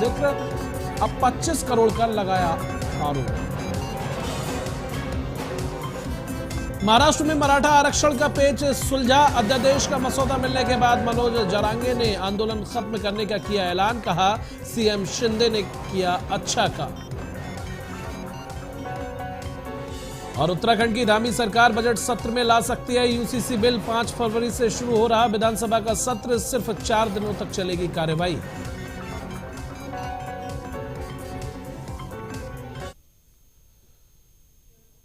जिक्र, अब 25 करोड़ का लगाया आरोप। महाराष्ट्र में मराठा आरक्षण का पेच सुलझा। अध्यादेश का मसौदा मिलने के बाद मनोज जरांगे ने आंदोलन खत्म करने का किया ऐलान, कहा सीएम शिंदे ने किया अच्छा काम। और उत्तराखंड की धामी सरकार बजट सत्र में ला सकती है यूसीसी बिल। 5 फरवरी से शुरू हो रहा विधानसभा का सत्र, सिर्फ 4 दिनों तक चलेगी कार्यवाही।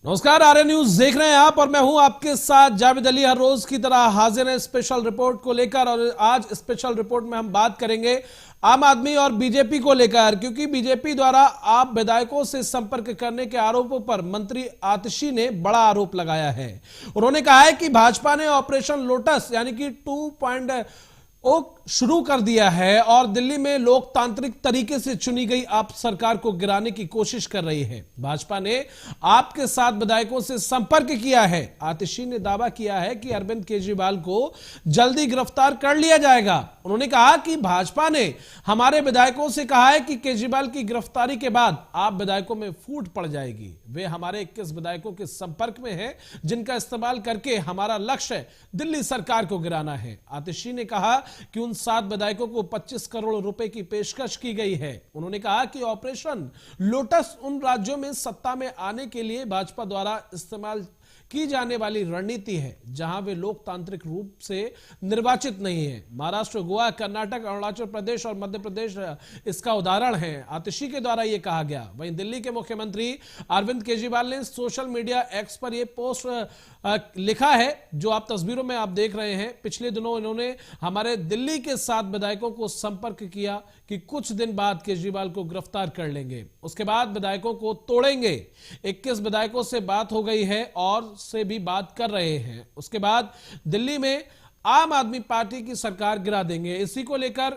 नमस्कार, आर्य न्यूज देख रहे हैं आप और मैं हूं आपके साथ जावेद अली। हर रोज की तरह हाजिर है स्पेशल रिपोर्ट को लेकर और आज स्पेशल रिपोर्ट में हम बात करेंगे आम आदमी और बीजेपी को लेकर, क्योंकि बीजेपी द्वारा आप विधायकों से संपर्क करने के आरोपों पर मंत्री आतिशी ने बड़ा आरोप लगाया है। उन्होंने कहा है कि भाजपा ने ऑपरेशन लोटस यानी कि 2.0 शुरू कर दिया है और दिल्ली में लोकतांत्रिक तरीके से चुनी गई आप सरकार को गिराने की कोशिश कर रही है। भाजपा ने आपके साथ विधायकों से संपर्क किया है। आतिशी ने दावा किया है कि अरविंद केजरीवाल को जल्दी गिरफ्तार कर लिया जाएगा। उन्होंने कहा कि भाजपा ने हमारे विधायकों से कहा है कि केजरीवाल की गिरफ्तारी के बाद आप विधायकों में फूट पड़ जाएगी। वे हमारे 21 विधायकों के संपर्क में हैं जिनका इस्तेमाल करके हमारा लक्ष्य दिल्ली सरकार को गिराना है। आतिशी ने कहा कि उन 7 विधायकों को 25 करोड़ रुपए की पेशकश की गई है। उन्होंने कहा कि ऑपरेशन लोटस उन राज्यों में सत्ता में आने के लिए भाजपा द्वारा इस्तेमाल की जाने वाली रणनीति है जहां वे लोकतांत्रिक रूप से निर्वाचित नहीं है। महाराष्ट्र, गोवा, कर्नाटक, अरुणाचल प्रदेश और मध्य प्रदेश इसका उदाहरण है। आतिशी के द्वारा यह कहा गया। वहीं दिल्ली के मुख्यमंत्री अरविंद केजरीवाल ने सोशल मीडिया एक्स पर यह पोस्ट लिखा है जो आप तस्वीरों में आप देख रहे हैं। पिछले दिनों इन्होंने हमारे दिल्ली के 7 विधायकों को संपर्क किया कि कुछ दिन बाद केजरीवाल को गिरफ्तार कर लेंगे, उसके बाद विधायकों को तोड़ेंगे। 21 विधायकों से बात हो गई है और से भी बात कर रहे हैं। उसके बाद दिल्ली में आम आदमी पार्टी की सरकार गिरा देंगे। इसी को लेकर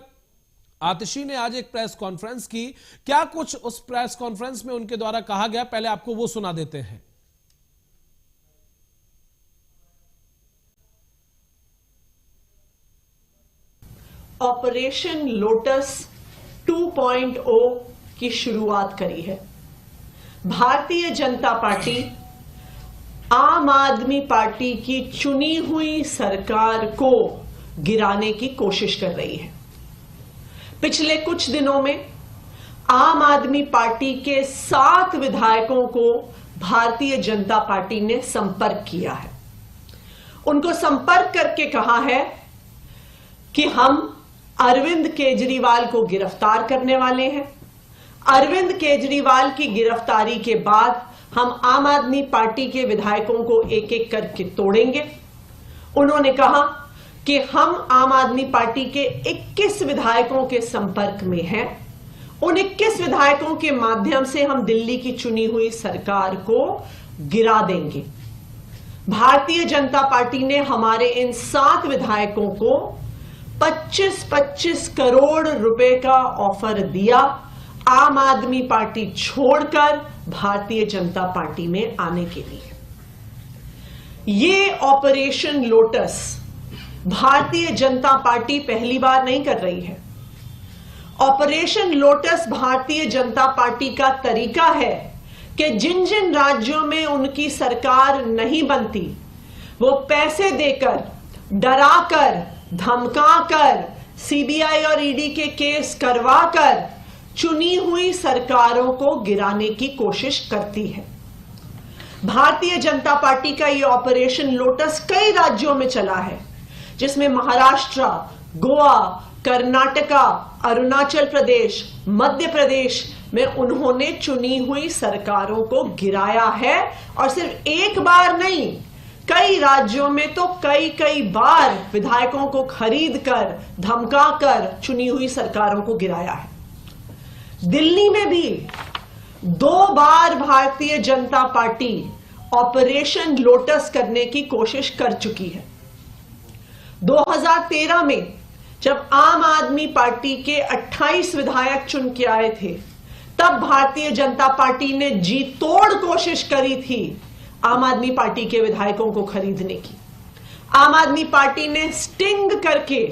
आतिशी ने आज एक प्रेस कॉन्फ्रेंस की। क्या कुछ उस प्रेस कॉन्फ्रेंस में उनके द्वारा कहा गया, पहले आपको वो सुना देते हैं। ऑपरेशन लोटस 2.0 की शुरुआत करी है। भारतीय जनता पार्टी आम आदमी पार्टी की चुनी हुई सरकार को गिराने की कोशिश कर रही है। पिछले कुछ दिनों में आम आदमी पार्टी के 7 विधायकों को भारतीय जनता पार्टी ने संपर्क किया है। उनको संपर्क करके कहा है कि हम अरविंद केजरीवाल को गिरफ्तार करने वाले हैं। अरविंद केजरीवाल की गिरफ्तारी के बाद हम आम आदमी पार्टी के विधायकों को एक एक करके तोड़ेंगे। उन्होंने कहा कि हम आम आदमी पार्टी के 21 विधायकों के संपर्क में हैं। उन 21 विधायकों के माध्यम से हम दिल्ली की चुनी हुई सरकार को गिरा देंगे। भारतीय जनता पार्टी ने हमारे इन 7 विधायकों को 25-25 करोड़ रुपए का ऑफर दिया आम आदमी पार्टी छोड़कर भारतीय जनता पार्टी में आने के लिए। यह operation lotus Bharatiya Janata party पहली बार नहीं कर रही है। Operation lotus Bharatiya Janata party का तरीका है कि जिन जिन राज्यों में उनकी सरकार नहीं बनती, वो पैसे देकर, डराकर, धमकाकर, सीबीआई और ईडी के केस करवाकर चुनी हुई सरकारों को गिराने की कोशिश करती है। भारतीय जनता पार्टी का यह ऑपरेशन लोटस कई राज्यों में चला है, जिसमें महाराष्ट्र, गोवा, कर्नाटका, अरुणाचल प्रदेश, मध्य प्रदेश में उन्होंने चुनी हुई सरकारों को गिराया है। और सिर्फ एक बार नहीं, कई राज्यों में तो कई बार विधायकों को खरीद कर, धमका कर चुनी हुई सरकारों को गिराया है। दिल्ली में भी 2 बार Bharatiya Janata party operation lotus करने की कोशिश कर चुकी है। 2013 में जब आम आदमी पार्टी के 28 विधायक चुन के आए थे, तब भारतीय जनता पार्टी ने जी तोड़ कोशिश करी थी आम आदमी पार्टी के विधायकों को खरीदने की। आम आदमी पार्टी ने स्टिंग करके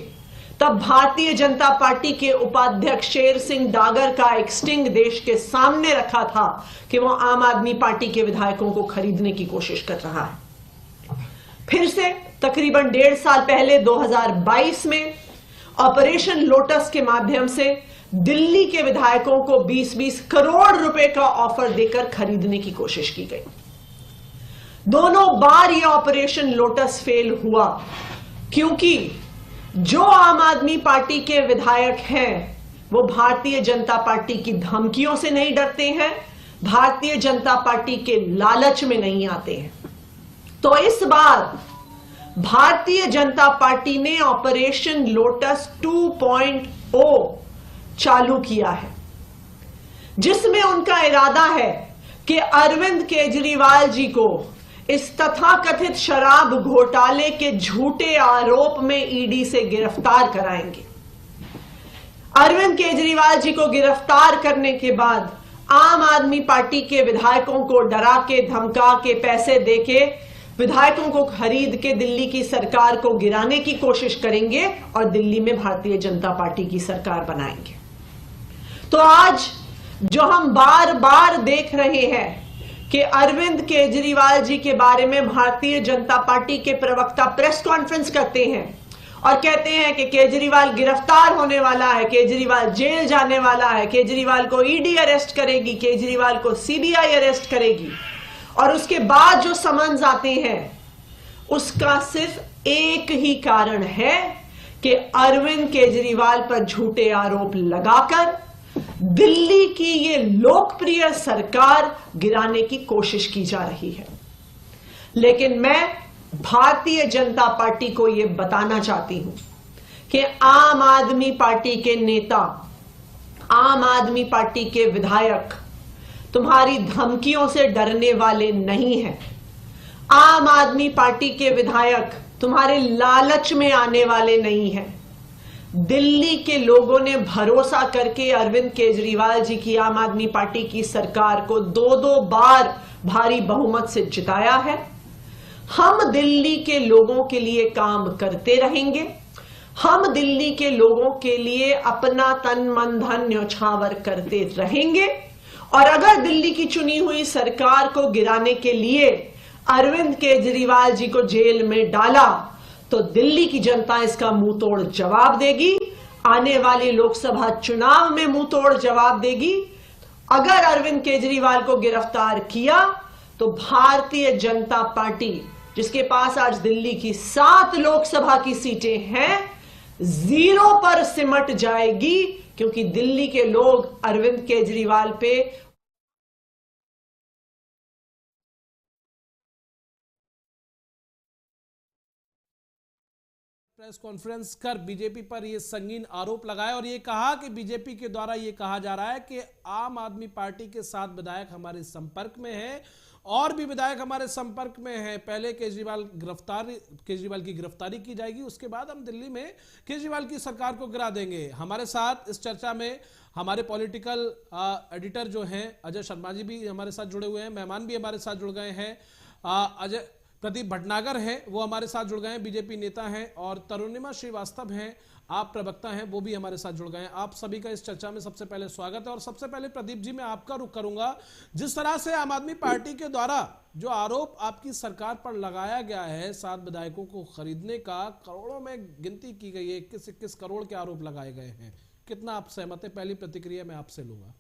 तब भारतीय जनता पार्टी के उपाध्यक्ष शेर सिंह डागर का एक स्टिंग देश के सामने रखा था कि वो आम आदमी पार्टी के विधायकों को खरीदने की कोशिश कर रहा है। फिर से तकरीबन 1.5 साल पहले 2022 में ऑपरेशन लोटस के माध्यम से दिल्ली के विधायकों को 20-20 करोड़ रुपए का ऑफर देकर खरीदने की कोशिश की गई। दोनों बार यह ऑपरेशन लोटस फेल हुआ, क्योंकि जो आम आदमी पार्टी के विधायक हैं वो भारतीय जनता पार्टी की धमकियों से नहीं डरते हैं, भारतीय जनता पार्टी के लालच में नहीं आते हैं। तो इस बार भारतीय जनता पार्टी ने ऑपरेशन लोटस 2.0 चालू किया है, जिसमें उनका इरादा है कि अरविंद केजरीवाल जी को इस तथाकथित शराब घोटाले के झूठे आरोप में ईडी से गिरफ्तार कराएंगे। अरविंद केजरीवाल जी को गिरफ्तार करने के बाद आम आदमी पार्टी के विधायकों को डरा के, धमका के, पैसे देके विधायकों को खरीद के दिल्ली की सरकार को गिराने की कोशिश करेंगे और दिल्ली में भारतीय जनता पार्टी की सरकार बनाएंगे। तो आज जो हम बार बार देख रहे हैं कि अरविंद केजरीवाल जी के बारे में भारतीय जनता पार्टी के प्रवक्ता प्रेस कॉन्फ्रेंस करते हैं और कहते हैं कि केजरीवाल गिरफ्तार होने वाला है, केजरीवाल जेल जाने वाला है, केजरीवाल को ईडी अरेस्ट करेगी, केजरीवाल को सीबीआई अरेस्ट करेगी, और उसके बाद जो समन्स आते हैं उसका सिर्फ एक ही कारण है कि अरविंद केजरीवाल पर झूठे आरोप लगाकर दिल्ली की ये लोकप्रिय सरकार गिराने की कोशिश की जा रही है। लेकिन मैं भारतीय जनता पार्टी को यह बताना चाहती हूं कि आम आदमी पार्टी के नेता, आम आदमी पार्टी के विधायक तुम्हारी धमकियों से डरने वाले नहीं हैं। आम आदमी पार्टी के विधायक तुम्हारे लालच में आने वाले नहीं हैं। दिल्ली के लोगों ने भरोसा करके अरविंद केजरीवाल जी की आम आदमी पार्टी की सरकार को 2-2 बार भारी बहुमत से जिताया है। हम दिल्ली के लोगों के लिए काम करते रहेंगे। हम दिल्ली के लोगों के लिए अपना तन मन धन न्यौछावर करते रहेंगे, और अगर दिल्ली की चुनी हुई सरकार को गिराने के लिए अरविंद केजरीवाल जी को जेल में डाला तो दिल्ली की जनता इसका मुंह तोड़ जवाब देगी। आने वाले लोकसभा चुनाव में मुंह तोड़ जवाब देगी। अगर अरविंद केजरीवाल को गिरफ्तार किया तो भारतीय जनता पार्टी, जिसके पास आज दिल्ली की 7 लोकसभा की सीटें हैं, 0 पर सिमट जाएगी, क्योंकि दिल्ली के लोग अरविंद केजरीवाल पे प्रेस कॉन्फ्रेंस कर बीजेपी पर यह संगीन आरोप लगाए और ये कहा कि बीजेपी के द्वारा यह कहा जा रहा है कि आम आदमी पार्टी के 7 विधायक हमारे संपर्क में हैं और भी विधायक हमारे संपर्क में हैं। पहले केजरीवाल की गिरफ्तारी की जाएगी, उसके बाद हम दिल्ली में केजरीवाल की सरकार को गिरा देंगे। हमारे साथ इस चर्चा में हमारे पॉलिटिकल एडिटर जो हैं अजय शर्मा जी भी हमारे साथ जुड़े हुए हैं, मेहमान भी हमारे साथ जुड़ गए हैं। अजय प्रदीप भटनागर हैं, वो हमारे साथ जुड़ गए हैं, बीजेपी नेता हैं, और तरुणिमा श्रीवास्तव हैं, आप प्रवक्ता हैं, वो भी हमारे साथ जुड़ गए हैं। आप सभी का इस चर्चा में सबसे पहले स्वागत है। और सबसे पहले प्रदीप जी मैं आपका रुख करूंगा। जिस तरह से आम आदमी पार्टी के द्वारा जो आरोप आपकी सरकार पर लगाया गया है 7 विधायकों को खरीदने का, करोड़ों में गिनती की गई है, 21 करोड़ के आरोप लगाए गए हैं, कितना आप सहमत है? पहली प्रतिक्रिया मैं आपसे लूंगा।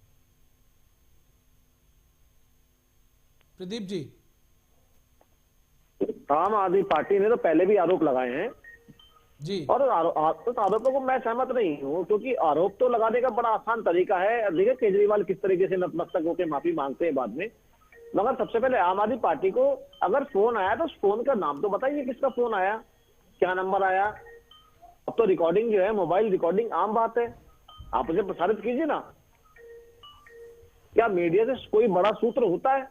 प्रदीप जी। आम आदमी पार्टी ने तो पहले भी आरोप लगाए हैं जी, और आरोपों को मैं सहमत नहीं हूँ, क्योंकि आरोप तो लगाने का बड़ा आसान तरीका है। देखिए केजरीवाल किस तरीके से नतमस्तक होकर माफी मांगते हैं बाद में, मगर सबसे पहले आम आदमी पार्टी को अगर फोन आया तो उस फोन का नाम तो बताइए, किसका फोन आया, क्या नंबर आया। अब तो रिकॉर्डिंग जो है, मोबाइल रिकॉर्डिंग आम बात है, आप उसे प्रसारित कीजिए ना। क्या मीडिया से कोई बड़ा सूत्र होता है?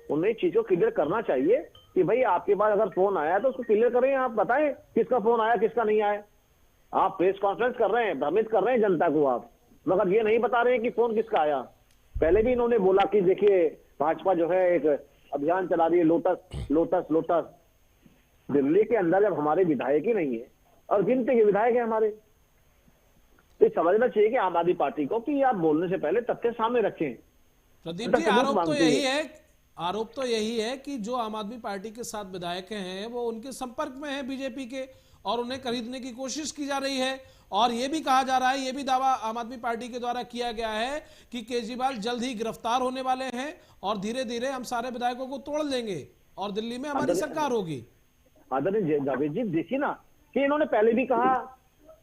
उन्हें चीज को क्लियर करना चाहिए कि भाई आपके पास अगर फोन आया तो उसको क्लियर करें, आप बताएं किसका फोन आया किसका नहीं आया। आप प्रेस कॉन्फ्रेंस कर रहे हैं, भ्रमित कर रहे हैं जनता को आप, मगर ये नहीं बता रहे हैं कि फोन किसका आया। पहले भी इन्होंने बोला कि देखिए भाजपा जो है एक अभियान चला रही है लोटस लोटस लोटस। दिल्ली के अंदर जब हमारे विधायक ही नहीं है, और गिनती के विधायक हैं हमारे। तो ये समझना चाहिए कि आम आदमी पार्टी को कि आप बोलने से पहले तथ्य सामने रखें। प्रदीप जी, आरोप तो यही है कि जो आम आदमी पार्टी के साथ विधायक हैं वो उनके संपर्क में हैं बीजेपी के, और उन्हें खरीदने की कोशिश की जा रही है। और ये भी कहा जा रहा है, ये भी दावा आम आदमी पार्टी के द्वारा किया गया है कि केजरीवाल जल्द ही गिरफ्तार होने वाले हैं और धीरे धीरे हम सारे विधायकों को तोड़ लेंगे और दिल्ली में हमारी सरकार होगी। आदरणीय जावेद जी, देखिए ना कि इन्होंने पहले भी कहा,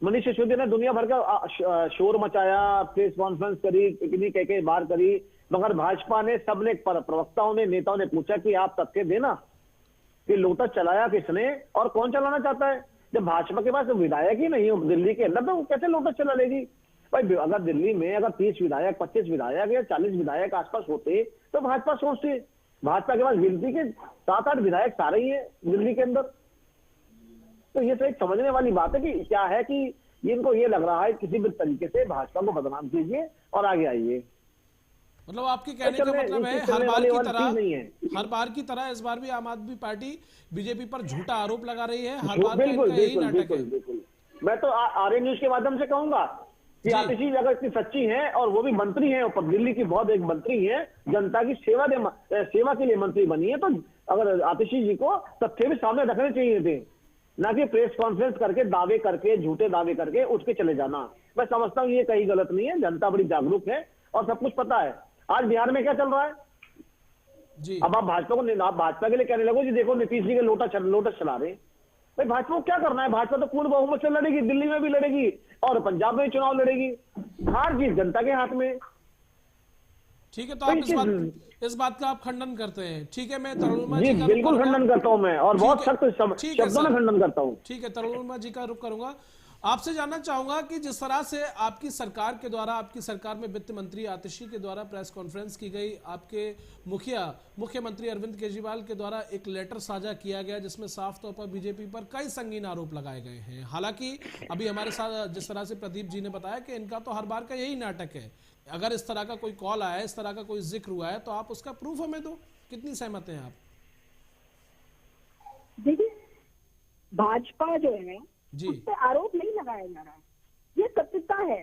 मनीष सिसोदिया ने दुनिया भर का शोर मचाया, प्रेस कॉन्फ्रेंस करी, कितनी कई बार करी, मगर भाजपा ने, सबने, प्रवक्ताओं ने, नेताओं ने पूछा कि आप तथ्य देना कि लोटस चलाया किसने और कौन चलाना चाहता है। जब भाजपा के पास विधायक ही नहीं हो दिल्ली के अंदर, तो वो कैसे लोटस चला लेगी भाई। अगर दिल्ली में अगर 30 विधायक, 25 विधायक या 40 विधायक आसपास होते तो भाजपा सोचती। भाजपा के पास गिनती के 7-8 विधायक सारे ही है दिल्ली के अंदर। तो ये तो एक समझने वाली बात है कि क्या है कि इनको ये लग रहा है किसी भी तरीके से भाजपा को बदनाम कीजिए और आगे आइए। मतलब आपके कहने का मतलब है हर बार की तरह इस बार भी आम आदमी पार्टी बीजेपी पर झूठा आरोप लगा रही है। हर बार बिल्कुल बिल्कुल। मैं तो आर्य न्यूज के माध्यम से कहूंगा कि आतिशी अगर इतनी सच्ची है और वो भी मंत्री है, ऊपर दिल्ली की बहुत एक मंत्री है, जनता की सेवा के लिए मंत्री बनी है, तो अगर आतिशी जी को तथ्य भी सामने रखने चाहिए थे, ना कि प्रेस कॉन्फ्रेंस करके दावे करके, झूठे दावे करके उठ के चले जाना। मैं समझता हूँ ये कहीं गलत नहीं है। जनता बड़ी जागरूक है और सब कुछ पता है। आज बिहार में क्या चल रहा है जी। अब आप भाजपा के लिए कहने लगो जी देखो नीतीश जी के लोटस चला रहे। भाई भाजपा को क्या करना है? भाजपा तो पूर्ण बहुमत से लड़ेगी, दिल्ली में भी लड़ेगी और पंजाब में भी चुनाव लड़ेगी। हार जीत जनता के हाथ में। ठीक है, तो आप इस बात का आप खंडन करते हैं? ठीक है, मैं तरुण वर्मा जी का बिल्कुल खंडन करता हूं मैं, और बहुत सख्त शब्दों में खंडन करता हूं। ठीक है, तरुण वर्मा जी का रुख करूंगा। आपसे जानना चाहूंगा कि जिस तरह से आपकी सरकार के द्वारा, आपकी सरकार में वित्त मंत्री आतिशी के द्वारा प्रेस कॉन्फ्रेंस की गई, आपके मुख्यमंत्री अरविंद केजरीवाल के द्वारा एक लेटर साझा किया गया जिसमें साफ तौर पर बीजेपी पर कई संगीन आरोप लगाए गए हैं। हालांकि अभी हमारे साथ जिस तरह से प्रदीप जी ने बताया कि इनका तो हर बार का यही नाटक है, अगर इस तरह का कोई कॉल आया, इस तरह का कोई जिक्र हुआ है तो आप उसका प्रूफ हमें दो। कितनी सहमत हैं आप? देखिए, भाजपा जो है जी, उस पे आरोप नहीं लगाया जा रहा है, ये सत्यता है।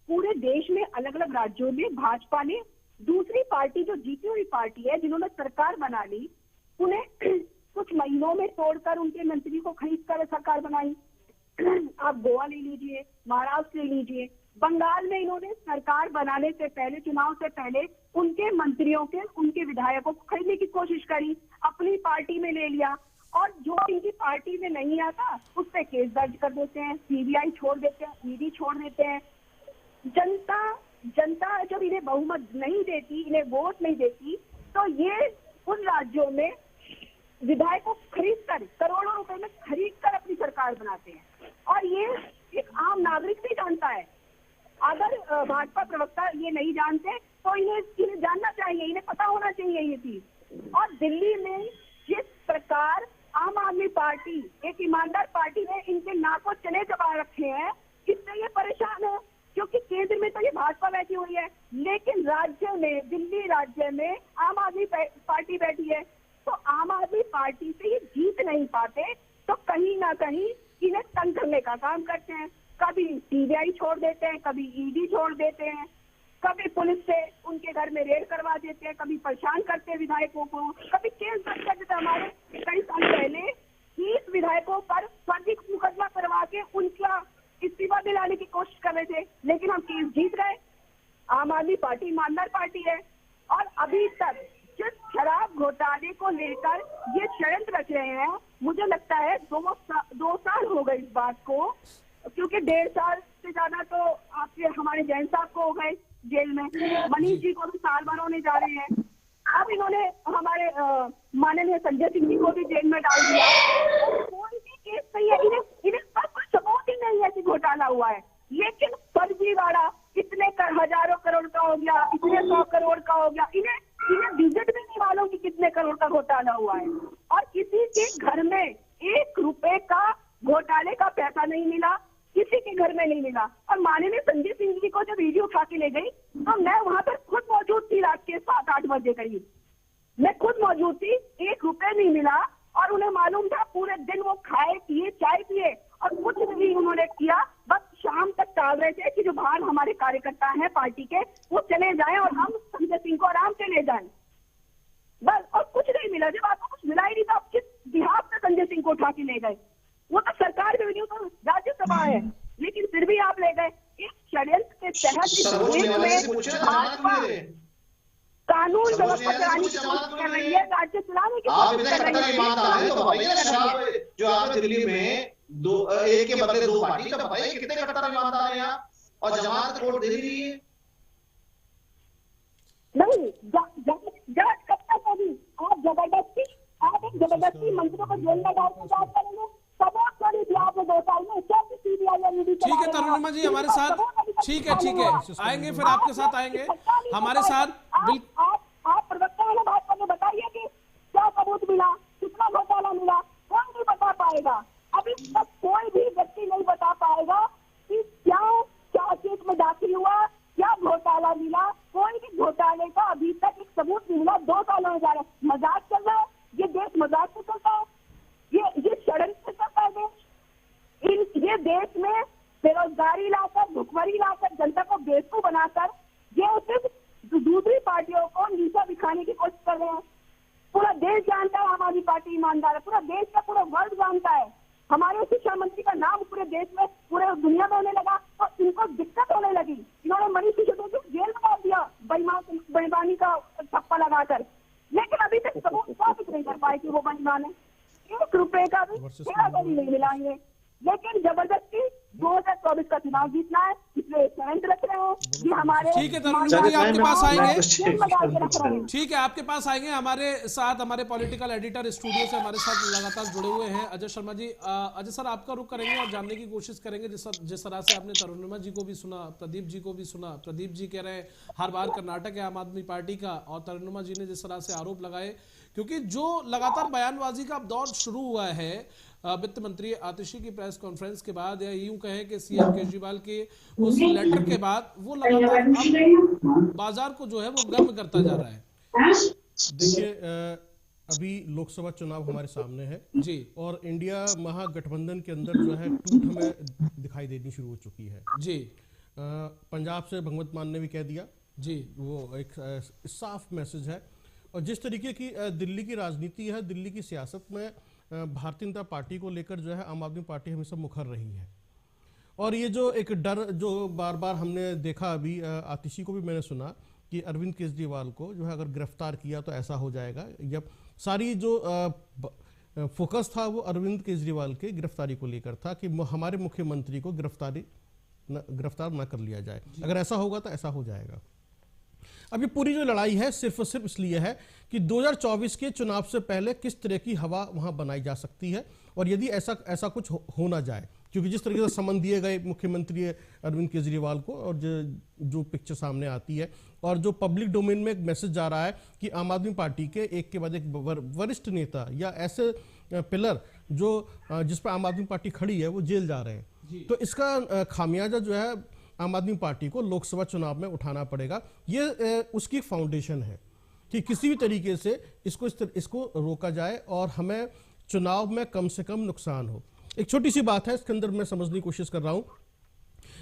पूरे देश में अलग अलग राज्यों में भाजपा ने दूसरी पार्टी जो जीती हुई पार्टी है, जिन्होंने सरकार बना ली, उन्हें कुछ महीनों में तोड़कर उनके मंत्री को खरीद कर सरकार बनाई। आप गोवा ले लीजिए, महाराष्ट्र ले लीजिए, बंगाल में इन्होंने सरकार बनाने से पहले, चुनाव से पहले उनके मंत्रियों के, उनके विधायकों को खरीदने की कोशिश करी, अपनी पार्टी में ले लिया, और जो इनकी पार्टी में नहीं आता उस पर केस दर्ज कर देते हैं, सीबीआई छोड़ देते हैं, ईडी छोड़ देते हैं। जनता जब इन्हें बहुमत नहीं देती, इन्हें वोट नहीं देती, तो ये उन राज्यों में विधायकों को खरीद कर, करोड़ों रुपए में खरीद कर अपनी सरकार बनाते हैं। और ये एक आम नागरिक भी जानता है। अगर भाजपा प्रवक्ता ये नहीं जानते तो इन्हें जानना चाहिए, इन्हें पता होना चाहिए ये चीज। और दिल्ली में जिस प्रकार आम आदमी पार्टी, एक ईमानदार पार्टी ने इनके नाकों चने दबा रखे हैं, इससे ये परेशान है, क्योंकि केंद्र में तो ये भाजपा बैठी हुई है, लेकिन राज्य में, दिल्ली राज्य में आम आदमी पार्टी बैठी है। तो आम आदमी पार्टी से ये जीत नहीं पाते, तो कहीं ना कहीं इन्हें तंग करने का काम करते हैं। कभी सीबीआई छोड़ देते हैं, कभी ईडी छोड़ देते हैं, कभी पुलिस से उनके घर में रेड करवा देते हैं, कभी परेशान करते हैं विधायकों को, कभी केस दर्ज कर देते हैं। हमारे कई साल पहले 30 विधायकों पर फर्जी मुकदमा करवा के उनका इस्तीफा दिलाने की कोशिश कर रहे थे, लेकिन हम केस जीत गए। आम आदमी पार्टी ईमानदार पार्टी है। और अभी तक जिस शराब घोटाले को लेकर ये षड्यंत्र रच रहे हैं, मुझे लगता है 2 साल हो गए इस बात को, क्योंकि 1.5 साल से ज्यादा तो आपके हमारे जैन साहब को हो गए जेल में, मनीष जी को भी साल भर होने जा रहे हैं। अब इन्होंने हमारे माननीय संजय सिंह जी को भी जेल में डाल दिया। कोई भी केस नहीं है, इन्हें सब सबूत ही नहीं है कि घोटाला हुआ है, लेकिन फर्जीवाड़ा इतने हजारों करोड़ का हो गया, इतने 100 करोड़ का हो गया, इन्हें विजिट भी नहीं मालूम कि कितने करोड़ का घोटाला हुआ है। और किसी के घर में 1 रुपए का घोटाले का पैसा नहीं मिला, किसी के घर में नहीं मिला। और माननीय संजय सिंह जी को जब वीडियो उठा के ले गई तो मैं वहां पर खुद मौजूद थी, रात के 7-8 बजे करीब मैं खुद मौजूद थी। 1 रुपए नहीं मिला और उन्हें मालूम था, पूरे दिन वो खाए पिए, चाय पिए और और कुछ नहीं उन्होंने किया, बस शाम तक टाल रहे थे कि जो बाहर हमारे कार्यकर्ता हैं पार्टी के वो चले जाएं और हम संजय सिंह को आराम से ले जाएं, बस। और कुछ नहीं मिला। जब आपको कुछ मिला ही नहीं तो आप किस बिहाफ से संजय सिंह को उठा के ले गए? वो तो सरकार में नहीं, तो राज्यसभा है, लेकिन फिर भी आप ले गए। इस षड्यंत्र के तहत इस देश में भाजपा कानून व्यवस्था चलाने की कोशिश कर रही है, राज्य चलाने की कोशिश कर रही है। जो आपने दिल्ली में एक के बदले दो पार्टी, तो बताइए कितने कट्टर ईमानदार हैं यहाँ, और जमात वोट दे रही है। नहीं, जज कब तक होगी? आप एक जबरदस्ती मंत्रियों को जेल में डाल के बात करेंगे, सबूत तो नहीं दिया आपने 2 साल में। क्या सीबीआई या ईडी? ठीक है तरुणिमा जी हमारे साथ, ठीक है आएंगे, फिर आपके साथ आएंगे हमारे साथ। आप प्रवक्ता वाले बात करके बताइए कि क्या सबूत मिला, कितना घोटाला मिला, कौन नहीं बता पाएगा। अभी तक कोई भी व्यक्ति नहीं बता पाएगा कि क्या चार्जशीट में दाखिल हुआ, क्या घोटाला मिला। कोई भी घोटाले का अभी तक एक सबूत नहीं मिला। 2 साल होने जा रहे हैं, मजाक चल रहा है। ये देश मजाक से चलता है, ये षड्यंत्र से चलता है देश। ये देश में बेरोजगारी लाकर, भुखमरी लाकर, जनता को बेवकूफ बनाकर ये सिर्फ दूसरी पार्टियों को नीचा दिखाने की कोशिश कर रहे हैं। पूरा देश जानता है आम आदमी पार्टी ईमानदार है, पूरा देश का पूरा वर्ल्ड जानता है। हमारे शिक्षा मंत्री का नाम पूरे देश में, पूरे दुनिया में होने लगा, तो इनको दिक्कत होने लगी। इन्होंने मनीष सिसोदिया को जेल में डाल दिया बेईमानी का ठप्पा लगाकर, लेकिन अभी तक सबूत साबित नहीं कर पाए कि वो बेईमान है। 1 रुपए का भी नहीं मिलाएंगे, लेकिन जबरदस्ती 2024 का चुनाव जीतना है, इसलिए षड्यंत्र रख रहे हैं। ये हमारे ठीक है तरुणिमा जी आपके पास आएंगे, ठीक है आपके पास आएंगे। हमारे साथ हमारे पॉलिटिकल एडिटर स्टूडियो से हमारे साथ लगातार जुड़े हुए हैं अजय शर्मा जी। अजय सर आपका रुख करेंगे और जानने की कोशिश करेंगे जिस तरह से आपने तरुणिमा जी को भी सुना, प्रदीप जी को भी सुना। प्रदीप जी कह रहे हैं हर बार कर्नाटक है आम आदमी पार्टी का, और तरुणिमा जी ने जिस तरह से आरोप लगाए, क्योंकि जो लगातार बयानबाजी का दौर शुरू हुआ है वित्त मंत्री आतिशी की प्रेस कॉन्फ्रेंस के बाद, या यूं कहें कि सीएम केजरीवाल के उस लेटर के बाद, वो लगातार बाजार को जो है वो गर्म करता जा रहा है। देखिए अभी लोकसभा चुनाव हमारे सामने है जी, और इंडिया महागठबंधन के अंदर जो है टूट हमें दिखाई देनी शुरू हो चुकी है जी। पंजाब से भगवंत मान ने भी कह दिया जी, वो एक साफ मैसेज है। और जिस तरीके की दिल्ली की राजनीति है, दिल्ली की सियासत में भारतीय जनता पार्टी को लेकर जो है आम आदमी पार्टी हमेशा मुखर रही है। और ये जो एक डर जो बार बार हमने देखा, अभी आतिशी को भी मैंने सुना कि अरविंद केजरीवाल को जो है अगर गिरफ्तार किया तो ऐसा हो जाएगा। जब सारी जो फोकस था वो अरविंद केजरीवाल के गिरफ्तारी को लेकर था कि हमारे मुख्यमंत्री को गिरफ्तार न कर लिया जाए। अगर ऐसा होगा तो ऐसा हो जाएगा। अब ये पूरी जो लड़ाई है सिर्फ और सिर्फ इसलिए है कि 2024 के चुनाव से पहले किस तरह की हवा वहां बनाई जा सकती है, और यदि ऐसा कुछ हो ना जाए, क्योंकि जिस तरीके से समन दिए गए मुख्यमंत्री अरविंद केजरीवाल को, और जो पिक्चर सामने आती है, और जो पब्लिक डोमेन में एक मैसेज जा रहा है कि आम आदमी पार्टी के एक के बाद एक वरिष्ठ नेता या ऐसे पिलर जो जिस पर आम आदमी पार्टी खड़ी है वो जेल जा रहे हैं, तो इसका खामियाजा जो है आम आदमी पार्टी को लोकसभा चुनाव में उठाना पड़ेगा। ये उसकी फाउंडेशन है कि किसी भी तरीके से इसको रोका जाए और हमें चुनाव में कम से कम नुकसान हो। एक छोटी सी बात है, इसके अंदर मैं समझने की कोशिश कर रहा हूं।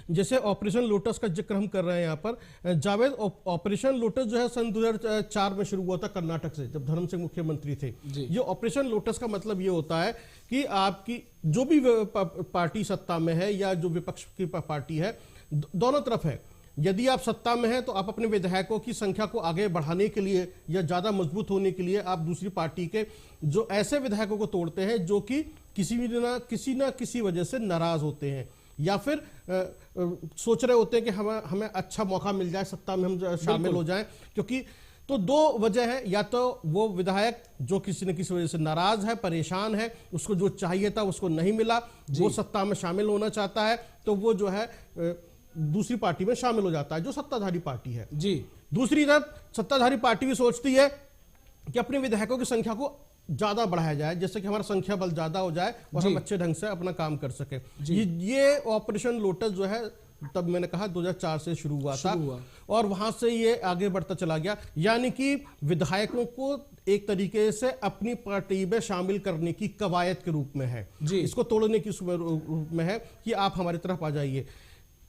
जैसे ऑपरेशन लोटस का जिक्र हम कर रहे हैं यहाँ पर, जावेद, ऑपरेशन लोटस जो है सन 2004 में शुरू हुआ था कर्नाटक से, जब धर्म सिंह मुख्यमंत्री थे। ये ऑपरेशन लोटस का मतलब ये होता है कि आपकी जो भी पार्टी सत्ता में है या जो विपक्ष की पार्टी है, दोनों तरफ है, यदि आप सत्ता में हैं तो आप अपने विधायकों की संख्या को आगे बढ़ाने के लिए या ज्यादा मजबूत होने के लिए आप दूसरी पार्टी के जो ऐसे विधायकों को तोड़ते हैं जो कि किसी ना किसी वजह से नाराज होते हैं, या फिर सोच रहे होते हैं कि हमें अच्छा मौका मिल जाए, सत्ता में हम शामिल हो जाएं। क्योंकि तो 2 वजह है, या तो वो विधायक जो किसी न किसी वजह से नाराज है, परेशान है, उसको जो चाहिए था उसको नहीं मिला, वो सत्ता में शामिल होना चाहता है, तो वो जो है दूसरी पार्टी में शामिल हो जाता है जो सत्ताधारी पार्टी है जी। दूसरी तरफ सत्ताधारी पार्टी भी सोचती है कि अपने विधायकों की संख्या को ज्यादा बढ़ाया जाए, जैसे कि हमारा संख्या बल ज्यादा हो जाए और हम अच्छे ढंग से अपना काम कर सके। ये ऑपरेशन लोटस जो है तब मैंने कहा 2004 से शुरू हुआ था और वहां से ये आगे बढ़ता चला गया। यानी कि विधायकों को एक तरीके से अपनी पार्टी में शामिल करने की कवायद के रूप में है, इसको तोड़ने की रूप में है कि आप हमारी तरफ आ जाइए।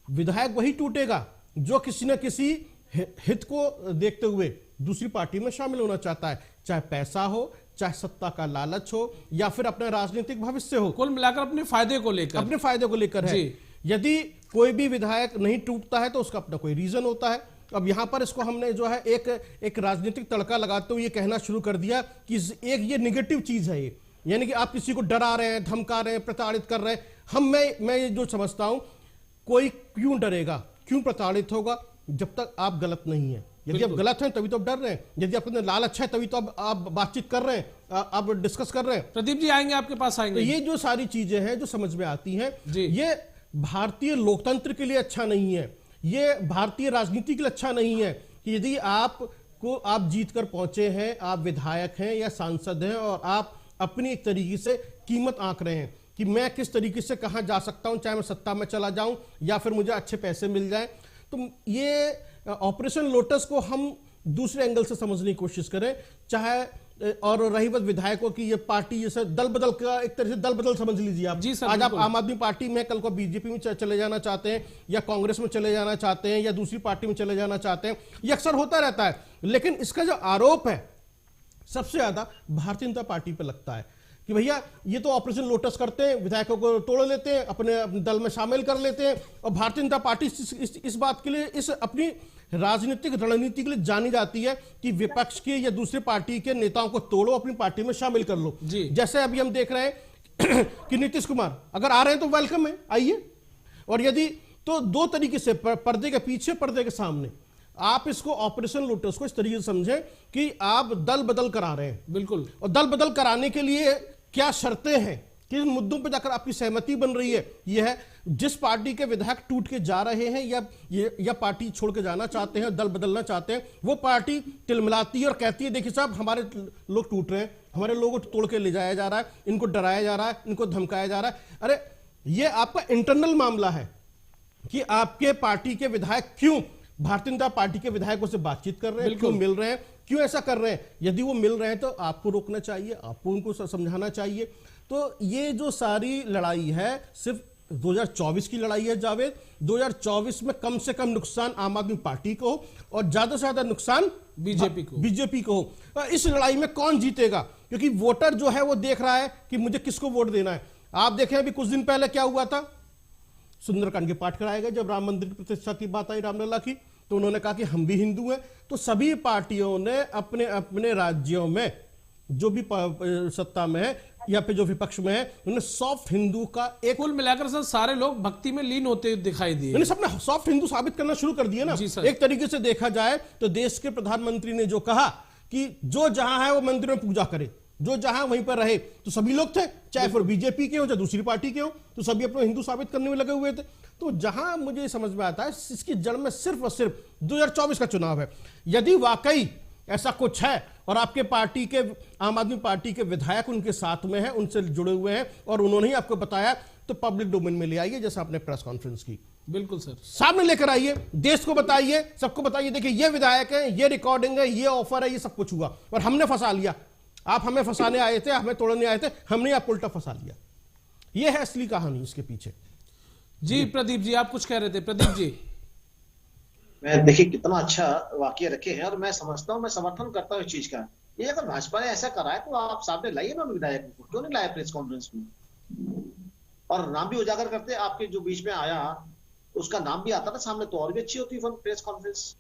विधायक वही टूटेगा जो किसी न किसी हित को देखते हुए दूसरी पार्टी में शामिल होना चाहता है, चाहे पैसा हो, चाहे सत्ता का लालच हो, या फिर अपना राजनीतिक भविष्य हो। कुल मिलाकर अपने फायदे को लेकर है। यदि कोई भी विधायक नहीं टूटता है तो उसका अपना कोई रीजन होता है। अब यहां पर इसको हमने जो है एक राजनीतिक तड़का लगाते हुए ये कहना शुरू कर दिया कि एक ये निगेटिव चीज है, ये यानी कि आप किसी को डरा रहे हैं, धमका रहे हैं, प्रताड़ित कर रहे हैं। मैं ये जो समझता हूं, कोई क्यों डरेगा, क्यों प्रताड़ित होगा जब तक आप गलत नहीं है। यदि आप गलत हैं तभी तो आप डर रहे हैं, यदि आपने लालच है तभी तो आप बातचीत कर रहे हैं, आप डिस्कस कर रहे हैं। प्रदीप जी आएंगे, आपके पास आएंगे। तो ये जो सारी चीजें हैं जो समझ में आती हैं, ये भारतीय लोकतंत्र के लिए अच्छा नहीं है, ये भारतीय राजनीति के लिए अच्छा नहीं है कि यदि आप जीत कर पहुंचे हैं, आप विधायक हैं या सांसद हैं और आप अपनी एक तरीके से कीमत आंक रहे हैं कि मैं किस तरीके से कहां जा सकता हूं, चाहे मैं सत्ता में चला जाऊं या फिर मुझे अच्छे पैसे मिल जाएं। तो ये ऑपरेशन लोटस को हम दूसरे एंगल से समझने की कोशिश करें, चाहे और रही बात विधायकों की, ये पार्टी जैसे दल बदल का एक तरह से दल बदल समझ लीजिए आप। आज आप आम आदमी पार्टी में, कल को बीजेपी में चले जाना चाहते हैं या कांग्रेस में चले जाना चाहते हैं या दूसरी पार्टी में चले जाना चाहते हैं, ये अक्सर होता रहता है। लेकिन इसका जो आरोप है सबसे ज्यादा भारतीय जनता पार्टी पे लगता है कि भैया ये तो ऑपरेशन लोटस करते हैं, विधायकों को तोड़ लेते हैं, अपने दल में शामिल कर लेते हैं। और भारतीय जनता पार्टी इस बात के लिए, इस अपनी राजनीतिक रणनीति के लिए जानी जाती है कि विपक्ष के या दूसरी पार्टी के नेताओं को तोड़ो, अपनी पार्टी में शामिल कर लो। जैसे अभी हम देख रहे हैं कि नीतीश कुमार अगर आ रहे हैं तो वेलकम है, आइए। और यदि तो दो तरीके से, पर्दे के पीछे, पर्दे के सामने, आप इसको ऑपरेशन लोटस को इस तरीके से समझें कि आप दल बदल करा रहे हैं। बिल्कुल। और दल बदल कराने के लिए क्या शर्तें हैं, किन मुद्दों पर जाकर आपकी सहमति बन रही है, यह है जिस पार्टी के विधायक टूट के जा रहे हैं या पार्टी छोड़ के जाना चाहते हैं, दल बदलना चाहते हैं, वो पार्टी तिलमिलाती है और कहती है देखिए साहब हमारे लोग टूट रहे हैं, हमारे लोगों को तोड़ के ले जाया जा रहा है, इनको डराया जा रहा है, इनको धमकाया जा रहा है। अरे ये आपका इंटरनल मामला है कि आपके पार्टी के विधायक क्यों भारतीय जनता पार्टी के विधायकों से बातचीत कर रहे हैं, क्यों मिल रहे हैं, क्यों ऐसा कर रहे हैं। यदि वो मिल रहे हैं तो आपको रोकना चाहिए, आपको उनको समझाना चाहिए। तो ये जो सारी लड़ाई है सिर्फ 2024 की लड़ाई है जावेद। 2024 में कम से कम नुकसान आम आदमी पार्टी को हो और ज्यादा से ज्यादा नुकसान बीजेपी को हो। इस लड़ाई में कौन जीतेगा, क्योंकि वोटर जो है वो देख रहा है कि मुझे किसको वोट देना है। आप देखें अभी कुछ दिन पहले क्या हुआ था, सुंदरकांड के पाठ कराए गए। जब राम मंदिर की प्रतिष्ठा की बात आई, रामलला की, तो उन्होंने कहा कि हम भी हिंदू हैं। तो सभी पार्टियों ने अपने अपने राज्यों में जो भी सत्ता में है या फिर जो विपक्ष में है, उन्होंने सॉफ्ट हिंदू का एक, कुल मिलाकर सर सारे लोग भक्ति में लीन होते दिखाई दिए, सबने सॉफ्ट हिंदू साबित करना शुरू कर दिया ना। एक तरीके से देखा जाए तो देश के प्रधानमंत्री ने जो कहा कि जो जहां है वो मंदिर में पूजा करे, जो जहां वहीं पर रहे, तो सभी लोग थे, चाहे फिर बीजेपी के हो चाहे दूसरी पार्टी के हो, तो सभी अपने हिंदू साबित करने में लगे हुए थे। तो जहां मुझे समझ में आता है इसकी जड़ में सिर्फ और सिर्फ 2024 का चुनाव है। यदि वाकई ऐसा कुछ है और आपके पार्टी के, आम आदमी पार्टी के विधायक उनके साथ में हैं, उनसे जुड़े हुए हैं और उन्होंने ही आपको बताया, तो पब्लिक डोमेन में ले आइए, जैसा आपने प्रेस कॉन्फ्रेंस की। बिल्कुल सर, सामने लेकर आइए, देश को बताइए, सबको बताइए, देखिए ये विधायक है, ये रिकॉर्डिंग है, ये ऑफर है, ये सब कुछ हुआ और हमने फंसा लिया। आप हमें फंसाने आए थे, हमें तोड़ने आए थे, हमने आपको उल्टा फंसा लिया। ये है असली कहानी इसके पीछे। जी प्रदीप जी, आप कुछ कह रहे थे। प्रदीप जी, मैं देखिए कितना अच्छा वाक्य रखे हैं और मैं समझता हूँ, मैं समर्थन करता हूँ इस चीज का। ये अगर भाजपा ने ऐसा करा है तो आप सामने लाइए ना विधायक को, क्यों नहीं लाया प्रेस कॉन्फ्रेंस में, और नाम भी उजागर करते। आपके जो बीच में आया उसका नाम भी आता था सामने, तो और भी अच्छी होती प्रेस कॉन्फ्रेंस।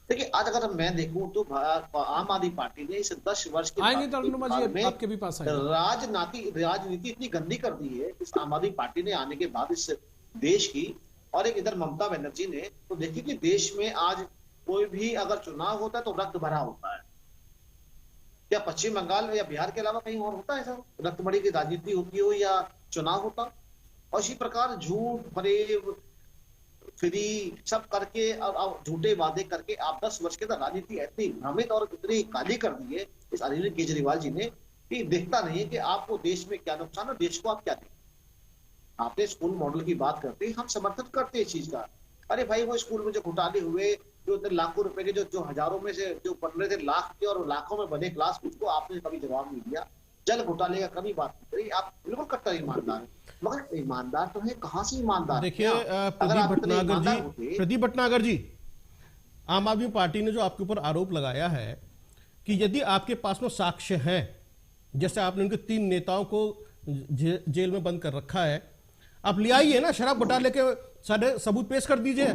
देखिए आज अगर मैं देखूं तो आम आदमी पार्टी ने इस 10 वर्ष के आपके भी पास राजनीति इतनी गंदी कर दी है इस आम आदमी पार्टी ने आने के बाद इस देश की, और एक इधर ममता बनर्जी ने। तो देखिए कि देश में आज कोई भी अगर चुनाव होता है तो रक्त भरा होता है। क्या पश्चिम बंगाल या बिहार के अलावा कहीं और होता है ऐसा, रक्त भरी की राजनीति होती हो या चुनाव होता? और इसी प्रकार झूठ फरेब फ्री सब करके और झूठे वादे करके आप 10 वर्ष के अंदर राजनीति इतनी भ्रमित और इतनी काली कर दी है इस अरविंद केजरीवाल जी ने कि दिखता नहीं है कि आपको देश में क्या नुकसान है, देश को आप क्या दें। आपने स्कूल मॉडल की बात करते हैं, हम समर्थन करते हैं इस चीज का अरे भाई वो स्कूल में जो घोटाले हुए, जो इतने लाखों रुपए के जो हजारों में से जो बन रहे थे लाख के और लाखों में बने क्लास, उसको आपने कभी जवाब नहीं दिया। जल घोटाले का कभी बात नहीं करी। आप बिल्कुल कट्टर ईमानदार है, मगर ईमानदार तो है, कहां से ईमानदार? देखिए प्रदीप भटनागर जी, आम आदमी पार्टी ने जो आपके ऊपर आरोप लगाया है कि यदि आपके पास में साक्ष्य है, जैसे आपने उनके 3 नेताओं को जेल में बंद कर रखा है, आप ले आइए ना, शराब घोटाले के सारे सबूत पेश कर दीजिए।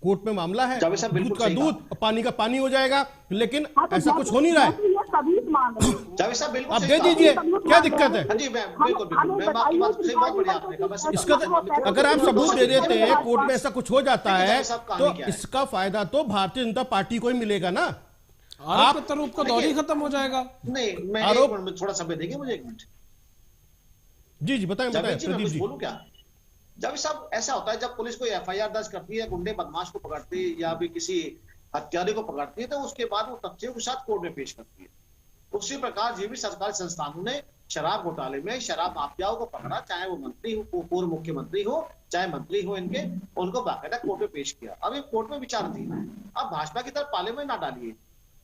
कोर्ट में मामला है, दूध का दूध, पानी का पानी हो जाएगा, लेकिन ऐसा कुछ हो नहीं रहा है। आप दे दीजिए, क्या दिक्कत है? इसका अगर आप सबूत दे देते हैं, कोर्ट में ऐसा कुछ हो जाता है, तो इसका फायदा तो भारतीय जनता पार्टी को ही मिलेगा ना। आप प्रत्यारोप का दौर ही खत्म हो जाएगा। नहीं, मैं आरोप थोड़ा समय देंगे मुझे, 1 मिनट। जी बताएं प्रदीप जी। बोलूं क्या? जब सब ऐसा होता है, जब पुलिस कोई एफआईआर दर्ज करती है, गुंडे बदमाश को पकड़ती है या भी किसी हत्यारे को पकड़ती है, तो उसके बाद वो तथ्यों के साथ कोर्ट में पेश करती है। उसी प्रकार ये भी सरकारी संस्थानों ने शराब घोटाले में शराब माफियाओं को पकड़ा, चाहे वो मंत्री हो, पूर्व मुख्यमंत्री हो, चाहे मंत्री हो इनके, उनको बाकायदा कोर्ट में पेश किया। अब ये कोर्ट में विचाराधीन है। अब भाजपा की तरफ पाले में ना डालिए।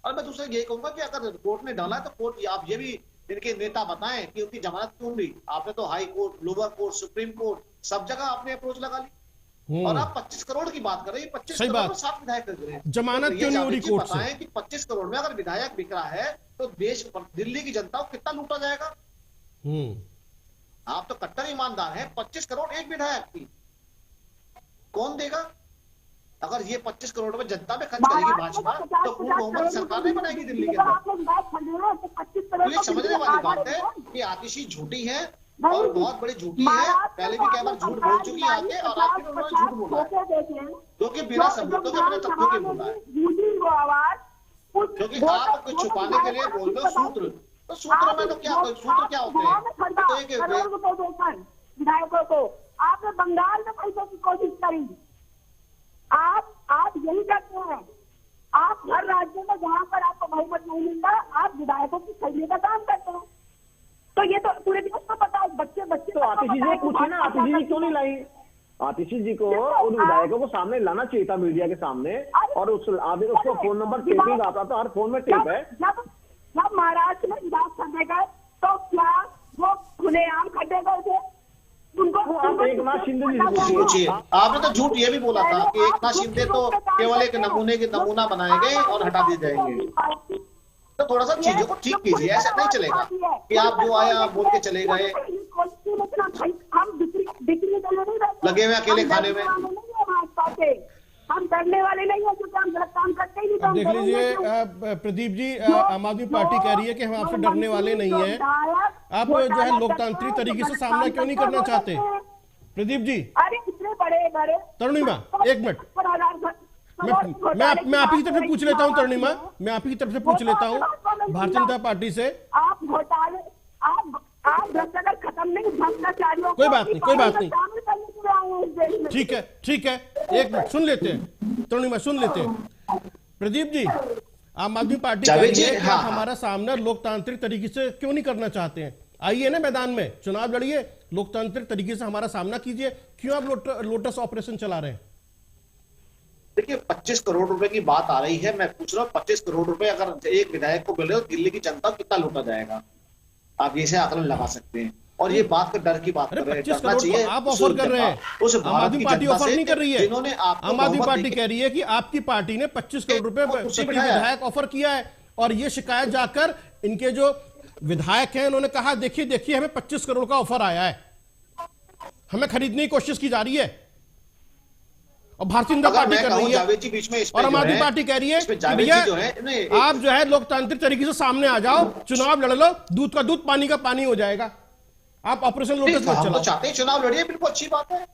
और मैं दूसरा यही कहूंगा कि अगर कोर्ट ने डाला तो कोर्ट, आप ये भी इनके नेता बताएं कि उनकी जमानत क्यों ली। आपने तो high court, lower court, supreme court, सब जगह आपने अप्रोच लगा ली, और आप 25 करोड़ की बात कर रहे हैं। 25 करोड़ में 7 विधायक कर रहे हैं, जमानत क्यों नहीं हो रही कोर्ट से? कि 25 करोड़ में अगर विधायक बिक रहा है तो देश, दिल्ली की जनता को कितना लूटा जाएगा? आप तो कट्टर ईमानदार हैं। 25 करोड़ एक विधायक की कौन देगा? अगर ये 25 करोड़ में जनता में खर्च करेगी भाजपा, तो पूर्ण बहुमत सरकार नहीं बनाएगी दिल्ली के अंदर। तो ये समझने वाली बात है कि आतिशी झूठी है और बहुत बड़ी झूठी है। पहले भी कई बार झूठ बोल चुकी है आगे, और आगे उन्होंने झूठ बोला है, क्योंकि बिना सबूतों के, बिना तथ्यों के बोला है। क्योंकि आप कुछ छुपाने के लिए बोल रहे हो सूत्र, तो सूत्र में तो क्या, सूत्र क्या होते हैं? तो एक विधायकों को आपने बंगाल में पैसे की कोशिश करी। आप यही करते हैं। आप हर राज्य में जहां पर आपको बहुमत नहीं मिलता, आप विधायकों की खरीदने का काम करते हैं। तो ये तो पूरे देश को पता है। बच्चे तो आतिशी जी पूछिए ना, आतिशी जी क्यों नहीं लाई? आतिशी जी को उन विधायकों को सामने लाना चाहिए था, मीडिया के सामने। और उसको फोन नंबर टेपिंग आता था, हर फोन में टेप है। जब महाराष्ट्र में विधायक खड्डे गए, तो क्या वो खुलेआम खड्डे गए थे? आप एकनाथ शिंदे जी से पूछिए। आपने तो झूठ ये भी बोला था कि एकनाथ शिंदे तो केवल एक नमूना बनाए गए और हटा दिए जाएंगे। तो थोड़ा सा चीजों को ठीक कीजिए, ऐसा नहीं चलेगा कि आप जो आया आप बोल के चले गए, लगे हुए अकेले खाने में। हम डरने वाले नहीं है, क्योंकि हम गलत काम करते ही नहीं। देख लीजिए प्रदीप जी, आम आदमी पार्टी कह रही है कि हम आपसे डरने वाले नहीं है। आप जो है लोकतांत्रिक तरीके से सामना क्यों नहीं करना चाहते प्रदीप जी? अरे इतने बड़े तरुणिमा 1 मिनट, मैं आप ही की तरफ से पूछ लेता हूँ। तरुणिमा, मैं आप ही की तरफ से पूछ लेता हूँ भारतीय जनता पार्टी से। आप घोटाले, आप भ्रष्टाचार खत्म नहीं, भ्रष्टाचारियों कोई बात नहीं। ठीक है 1 मिनट सुन लेते हैं, तरुणिमा सुन लेते हैं। प्रदीप जी, आम आदमी पार्टी कह रही है कि आप हमारा सामना लोकतांत्रिक तरीके से क्यों नहीं करना चाहते हैं? आइए ना मैदान में, चुनाव लड़िए, लोकतांत्रिक तरीके से हमारा सामना कीजिए। क्यों आप लोटस ऑपरेशन चला रहे हैं? देखिए 25 करोड़ रुपए की बात आ रही है। मैं पूछ रहा हूँ 25 करोड़ रुपए अगर एक विधायक को मिले तो दिल्ली की जनता कितना लूटा जाएगा? आप इसे आकलन लगा सकते हैं। और ये बात का डर की बात कर रहे हैं, 25 करोड़ आप ऑफर कर रहे हैं, आम आदमी पार्टी ऑफर नहीं कर रही है। जिन्होंने आम आदमी पार्टी कह रही है कि आपकी पार्टी ने 25 करोड़ रुपए प्रति विधायक ऑफर किया है, और ये शिकायत जाकर इनके जो विधायक हैं उन्होंने कहा देखिए हमें 25 करोड़ का ऑफर आया है, हमें खरीदने की कोशिश की जा रही है। और भारतीय जनता पार्टी कर रही है और आम आदमी पार्टी कह रही है कि भैया आप जो है लोकतांत्रिक तरीके से सामने आ जाओ, चुनाव लड़ लो, दूध का दूध पानी का पानी हो जाएगा। आप ऑपरेशन लोटस मत चलाओ। चाहते हैं चुनाव लड़िए, बिल्कुल अच्छी बात है,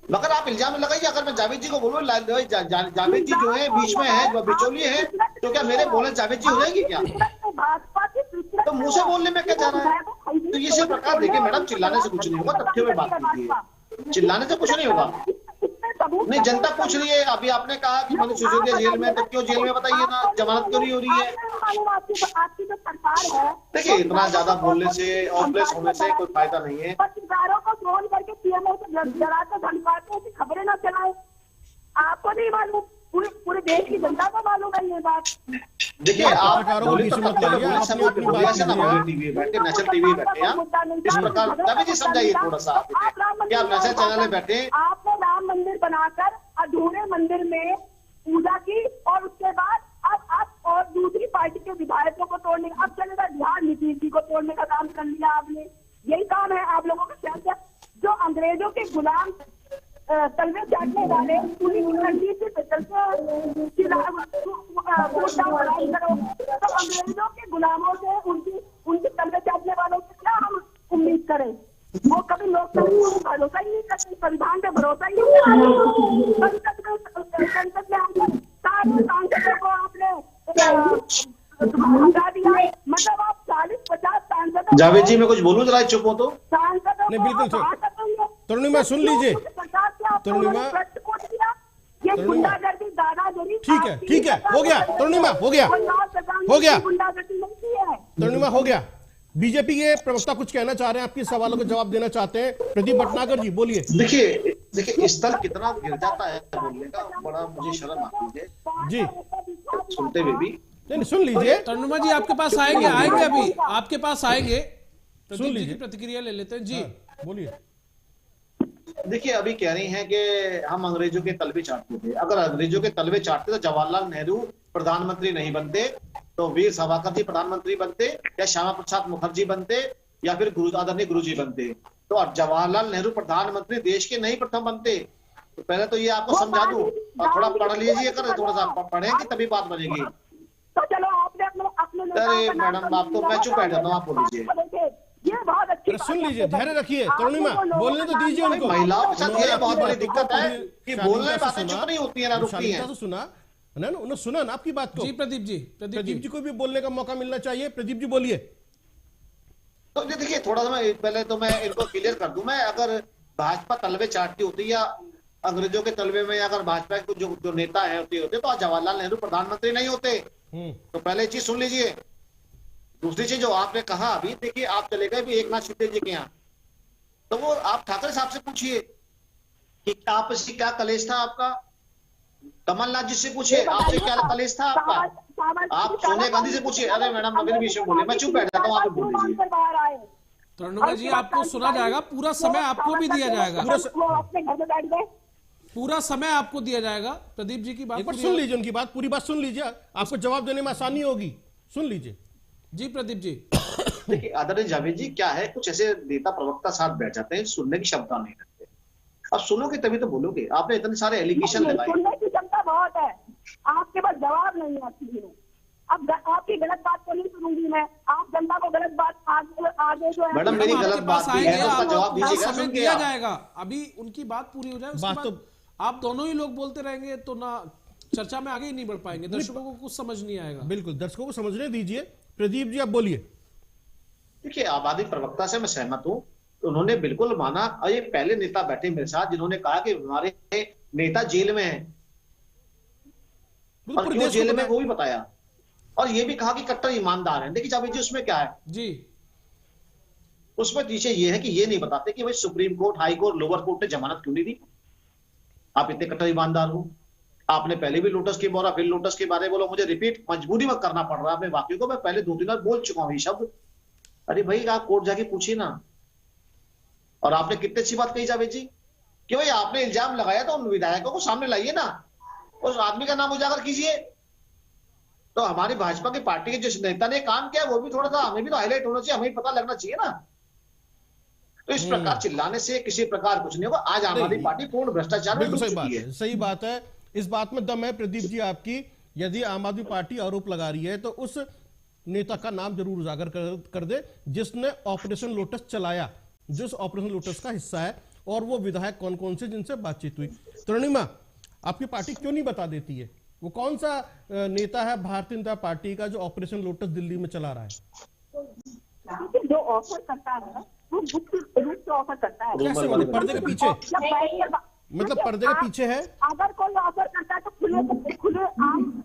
मगर आप इल्जाम लगाइए। अगर मैं जावेद जी को बोलूं, जावेद जी जो है बीच में है, बिचौलिए है, तो क्या मेरे बोलने जावेद जी हो जाएंगे क्या? तो मुंह से बोलने में क्या जा रहा है? तो ये सब प्रकार देखिए मैडम, चिल्लाने से कुछ नहीं होगा, तथ्यों में बात कीजिए, चिल्लाने से कुछ नहीं होगा। नहीं, जनता पूछ रही है। अभी आपने कहा कि मनीष सिसोदिया जेल में, तो क्यों जेल में बताइए ना, जमानत क्यों नहीं हो रही है? देखिए इतना ज्यादा बोलने से और प्लेस होने से कोई फायदा नहीं है। पत्रकारों को फोन करके पीएमओ को डराते धमकाते हैं कि खबरें ना चलाएं। आपको नहीं मालूम, पूरे देश की जनता को मालूम है ये बात। देखिए आप पत्रकारों को बीच में मत लाइए, अपनी अपनी बात कीजिए। टीवी बैठे, नेशनल टीवी बैठे हैं, इस प्रकार तभी जी समझाइए थोड़ा सा आप क्या नेशनल चैनल में बैठे। आपने राम मंदिर बनाकर अधूरे मंदिर में पूजा की और उसके बाद अब आप और दूसरी पार्टी के विधायकों को तोड़ने, अब चलेगा बिहार नीतीश जी को तोड़ने का काम कर लिया आपने। यही काम है आप लोगों का। शायद जो अंग्रेजों के गुलाम तलवे चाटने वाले पूरी रणनीति से चलते तो अंग्रेजों के गुलामों से उनकी तलवे चाटने वालों से क्या हम उम्मीद करें? वो कभी लोकतंत्र पर भरोसा ही नहीं करते, संविधान पे भरोसा ही नहीं करते। संसद में आकर सारे सांसदों को आपने हटा दिया। मतलब आप 40-50 सांसदों, जावेद जी मैं कुछ बोलूं जरा, चुप हो तो। सांसदों नहीं, बिल्कुल को तरुणिमा सुन लीजिए। तरुणिमा, ये गुंडागर्दी, दादागिरी। ठीक है, हो गया तरुणिमा, हो गया गुंडागर्दी नहीं की है। तरुणिमा, हो गया। बीजेपी के प्रवक्ता कुछ कहना चाह रहे हैं, आपके सवालों का जवाब देना चाहते हैं। प्रदीप भटनागर जी बोलिए। देखिए स्तर कितना गिर जाता है बोलने का, बड़ा मुझे शर्म आती है जी सुनते हुए भी। नहीं सुन लीजिए। तरुणिमा जी आपके पास आएंगे अभी आपके पास आएंगे। सुन प्रदीप जी लीजिए, की प्रतिक्रिया ले लेते हैं जी। बोलिए। देखिए अभी कह रही हैं कि हम अंग्रेजों के तलवे चाटते थे। अगर अंग्रेजों के तलवे चाटते तो जवाहरलाल नेहरू प्रधानमंत्री नहीं बनते, तो वीर सावरकर जी प्रधानमंत्री बनते, या श्यामा प्रसाद मुखर्जी बनते, या फिर आदरणीय गुरु जी बनते। तो अब जवाहरलाल नेहरू प्रधानमंत्री देश के नहीं प्रथम बनते। तो पहले तो ये आपको समझा दूं, और थोड़ा पढ़ लीजिए, कर थोड़ा सा पढ़ेंगे तभी बात बनेगी। तो चलो आपने अपने अरे मैडम आप तो, मैं चुप बैठ जाता हूँ, आप बोल लीजिए। ये बहुत अच्छी सुन लीजिए, धैर्य रखिए। तरुणिमा बोलने तो दीजिए उनको। महिलाओं के साथ ये बहुत बड़ी दिक्कत है कि बोलने में बातें चुप नहीं होती है, ना रुकती हैं। सुना ना, उन्होंने सुना ना आपकी बात को। जी प्रदीप जी को भी बोलने का मौका मिलना चाहिए। प्रदीप जी बोलिए। तो देखिए थोड़ा सा पहले तो मैं इनको क्लियर कर दूं, मैं अगर भाजपा तलवे चाटती होती या अंग्रेजों के तलवे में अगर भाजपा के जो नेता है होते तो जवाहरलाल नेहरू प्रधानमंत्री नहीं होते। तो पहले चीज सुन लीजिए। दूसरी चीज जो आपने कहा अभी, देखिए आप चले गए भी एकनाथ शिंदे जी के यहाँ, तो वो आप ठाकरे साहब से पूछिए कि आपसी क्या कलेश था आपका। कमलनाथ जी से पूछिए आपसे क्या कलेश था आपका। आप सोनिया गांधी से पूछिए। अरे मैडम नवीन विषय बोले, मैं चुप बैठ जाता हूँ, आप बोल दीजिए। तरुणिमा जी आपको सुना जाएगा, पूरा समय आपको भी दिया जाएगा, अपने घर में बैठ गए, पूरा समय आपको दिया जाएगा। प्रदीप जी की बात एक बार सुन लीजिए, उनकी बात पूरी बात सुन लीजिए, आपको जवाब देने में आसानी होगी। सुन लीजिए जी प्रदीप जी। देखिए आदरणीय जावेद जी, क्या है कुछ ऐसे नेता प्रवक्ता साथ बैठ जाते हैं, सुनने की क्षमता नहीं रखते। अब सुनोगे तभी तो बोलोगे। आपने इतने सारे एलिगेशन लगाए, सुनने की क्षमता बहुत है, आपके पास जवाब नहीं है किसी को। अब आपकी गलत बात को नहीं सुनूंगी मैं, आप जनता को गलत बात आगे जो है। मैडम मेरी गलत बात भी है, उसका जवाब दीजिएगा, समय दिया जाएगा। अभी उनकी बात पूरी हो जाए, उसके बात बाद तो आप दोनों ही लोग बोलते रहेंगे तो ना चर्चा में आगे ही नहीं बढ़ पाएंगे, दर्शकों को कुछ समझ नहीं आएगा। बिल्कुल, दर्शकों को समझने दीजिए। प्रदीप जी आप बोलिए। देखिए आबादी प्रवक्ता से मैं सहमत हूं, उन्होंने बिल्कुल माना। और ये पहले नेता बैठे मेरे साथ जिन्होंने कहा कि हमारे नेता जेल में है, और क्यों जेल में वो भी बताया, और ये भी कहा कि कट्टर ईमानदार है। देखिए जावेद जी उसमें क्या है जी, उसमें पीछे ये है कि ये नहीं बताते कि भाई supreme court, high court, lower court ने जमानत क्यों नहीं दी। आप इतने कट्टर ईमानदार हो, आपने पहले भी लोटस की बोला, फिर लोटस के बारे में बोला, मुझे रिपीट मजबूरी में करना पड़ रहा है अपने वाक्यों को। मैं पहले 2-3 बार बोल चुका हूं ये शब्द। अरे भाई आप कोर्ट जाके पूछिए ना। और आपने कितनी अच्छी बात कही जावेद जी कि भाई आपने इल्जाम लगाया तो उन विधायकों को सामने लाइए ना, उस आदमी का नाम उजागर कीजिए। तो हमारी भाजपा की पार्टी के जिस नेता ने काम किया वो भी थोड़ा सा हमें भी तो हाईलाइट होना चाहिए, हमें पता लगना चाहिए ना। तो इस प्रकार चिल्लाने से किसी प्रकार कुछ नहीं होगा। आज आम आदमी पार्टी पूर्ण भ्रष्टाचार में डूब चुकी है। सही बात है, इस बात में दम है प्रदीप जी आपकी। यदि आम आदमी पार्टी आरोप लगा रही है तो उस नेता का नाम जरूर उजागर कर दे जिसने ऑपरेशन लोटस चलाया, जिस ऑपरेशन लोटस का हिस्सा है, और वो विधायक कौन कौन से जिनसे बातचीत हुई। तरुणिमा आपकी पार्टी क्यों नहीं बता देती है वो कौन सा नेता है भारतीय जनता पार्टी का जो ऑपरेशन लोटस दिल्ली में चला रहा है? जो ऑफर करता है वो गुप्त रूप से ऑफर करता है। कैसे, मतलब पर्दे के पीछे? मतलब पर्दे के पीछे है। अगर कोई ऑफर करता है तो खुले आम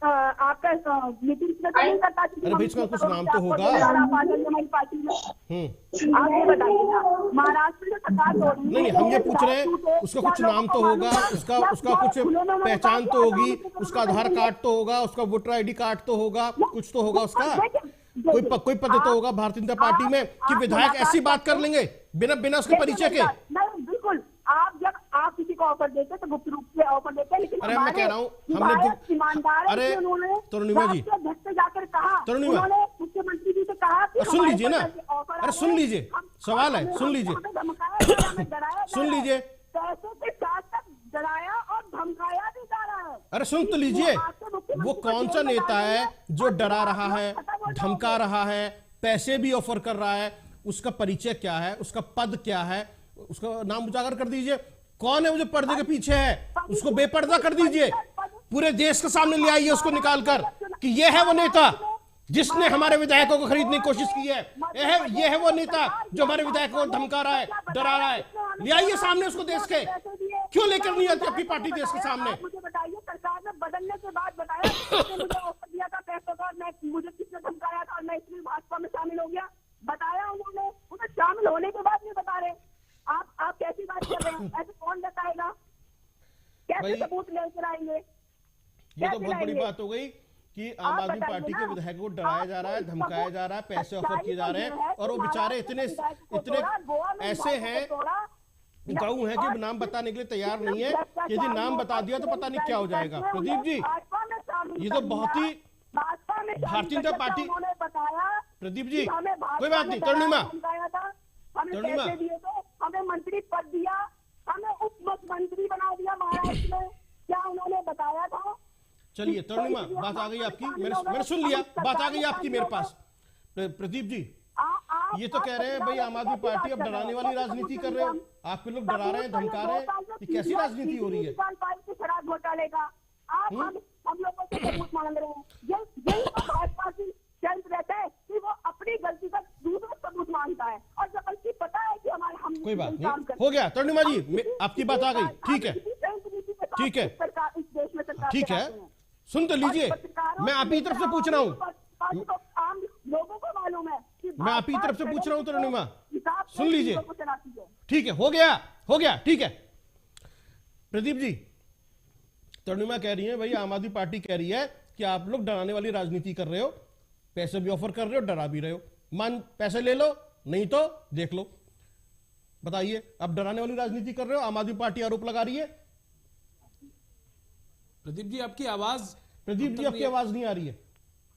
आपका मीटिंग नहीं करता। अरे भाई इसका कुछ नाम तो होगा। हमारी पार्टी में आप ये बताइएगा, महाराष्ट्र में सरकार तोड़ी। नहीं हम ये पूछ रहे हैं उसका कुछ नाम तो होगा, उसका कुछ पहचान तो होगी, उसका आधार कार्ड तो होगा, उसका वोटर आईडी कार्ड तो होगा, कुछ तो होगा उसका, कोई पद तो होगा भारतीय जनता पार्टी में कि विधायक ऐसी बात कर लेंगे बिना उसके परिचय के। नहीं बिल्कुल, आप किसी को ऑफर देते तो गुप्त रूप से ऑफर देते हैं, लेकिन अरे मैं कह रहा हूँ हमने ईमानदार है कि उन्होंने तरुणिमा जी अध्यक्ष से जाकर कहा, तरुणिमा उन्होंने मुख्यमंत्री जी से कहा कि सुन लीजिए ना, अरे सुन लीजिए, सवाल है सुन लीजिए, सुन लीजिए, पैसों के साथ तक डराया और धमकाया भी जा रहा है। अरे सुन तो लीजिए, वो कौन सा नेता है जो डरा रहा है, धमका रहा है, पैसे भी ऑफर कर रहा है, उसका परिचय क्या है, उसका पद क्या है, उसका नाम उजागर कर दीजिए। कौन है वो जो पर्दे के पीछे है, उसको बेपर्दा कर दीजिए, पूरे देश के सामने ले आइए उसको निकाल कर कि ये है वो नेता जिसने हमारे विधायकों को खरीदने की कोशिश की है, ये है वो नेता जो हमारे विधायकों को धमका रहा है, डरा रहा है। ले आइए सामने उसको देश के, क्यों लेकर नहीं आती अपनी पार्टी देश के सामने? मुझे बताइए, सरकार ने बदलने के बाद बताया मुझे ऑफर दिया था पैसों का, मुझे किसने धमकाया था और मैं इसलिए भाजपा में शामिल हो गया, बताया उन्होंने, उन्हें शामिल होने के बाद नहीं बता रहे। आप कैसी बात कर रहे हैं? ऐसे कौन बताएगा? कैसे सबूत लेकर आएंगे? ये तो बहुत बड़ी बात हो गई कि आम आदमी पार्टी के विधायकों को डराया जा रहा है, धमकाया जा रहा है, पैसे ऑफर किए जा रहे हैं, और वो बेचारे इतने ऐसे हैं, गऊ हैं कि नाम बताने के लिए तैयार नहीं है। यदि नाम बता दिया तो पता नहीं क्या हो जाएगा। प्रदीप जी, ये तो बहुत ही भारतीय जनता पार्टी, प्रदीप जी कोई बात नहीं, तरुणिमा हमें मंत्री पद दिया, हमें उप मुख्यमंत्री बना दिया महाराष्ट्र में, क्या उन्होंने बताया था? चलिए तरुणिमा, बात आ गई आपकी, मैंने सुन लिया, बात आ गई आपकी मेरे पास। प्रदीप जी, ये तो कह रहे हैं भाई आम आदमी पार्टी अब डराने वाली राजनीति कर रहे हो, आपके लोग डरा रहे हैं, धमका रहे हैं, ये कैसी राजनीति हो रही है? शराब घोटाले का आप हम लोगों से सबूत मांग रहे हैं। यही भाजपा की चल रहता है कि वो अपनी गलती का दूसरों सबूत मांगता है, और जब गलती पता है कि हमारे हम कोई बात नहीं, हो गया तरुणिमा जी, आपकी बात आ गई, ठीक है ठीक है ठीक है, सुन तो लीजिए, मैं आप ही तरफ से पूछ रहा हूँ, आम लोगों को मालूम है, मैं आप ही तरफ से पूछ रहा हूँ तरुणिमा, सुन लीजिए, ठीक है, हो गया ठीक है। प्रदीप जी, तरुणिमा कह रही है भाई आम आदमी पार्टी कह रही है कि आप लोग डराने वाली राजनीति कर रहे हो, पैसे भी ऑफर कर रहे हो, डरा भी रहे हो, पैसे ले लो नहीं तो देख लो। बताइए, आप डराने वाली राजनीति कर रहे हो, आम आदमी पार्टी आरोप लगा रही है। प्रदीप जी आपकी आवाज नहीं आ रही है।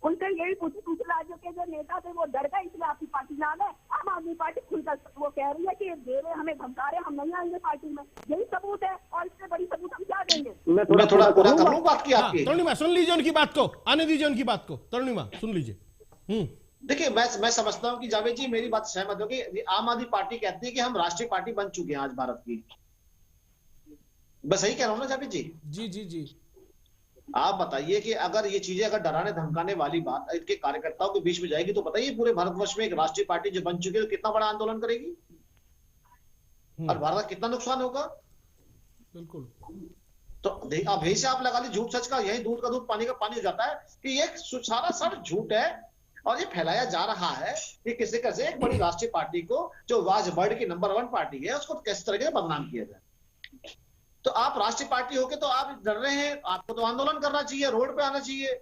उनसे यही पूछे, दूसरे राज्यों के जो नेता थे वो डर गए, इसलिए आपकी पार्टी नाम है। आम आदमी पार्टी खुलकर वो कह रही है कि दे रहे हमें धमका रहे, हम नहीं आएंगे पार्टी में, यही सबूत है, और इससे बड़ी सबूत हम क्या देंगे? मैं थोड़ा पूरा कर लूं बात की आपकी। तरुणिमा सुन लीजिए उनकी बात को, आने दीजिए उनकी बात को, तरुणिमा सुन लीजिए। देखिए, मैं समझता हूं कि जावेद जी मेरी बात सहमत हो कि आम आदमी पार्टी कहती है कि हम राष्ट्रीय पार्टी बन चुके हैं आज भारत की। बस सही कह रहा हूं ना जावेद जी? जी आप बताइए कि अगर ये चीजें अगर डराने धमकाने वाली बात इनके कार्यकर्ताओं के बीच में जाएगी तो बताइए पूरे भारतवर्ष में एक राष्ट्रीय पार्टी जो बन चुकी है तो कितना बड़ा आंदोलन करेगी और भारत का कितना नुकसान होगा? बिल्कुल। तो अब यही से आप लगा ली झूठ सच का, यही दूध का दूध पानी का पानी हो जाता है कि ये सारा सब झूठ है और ये फैलाया जा रहा है कि किसी कैसे एक बड़ी राष्ट्रीय पार्टी को जो वर्ल्ड की नंबर 1 पार्टी है उसको किस तरह से बदनाम किया जाए। तो आप राष्ट्रीय पार्टी होके तो आप डर रहे हैं, आपको तो आंदोलन करना चाहिए, रोड पे आना चाहिए।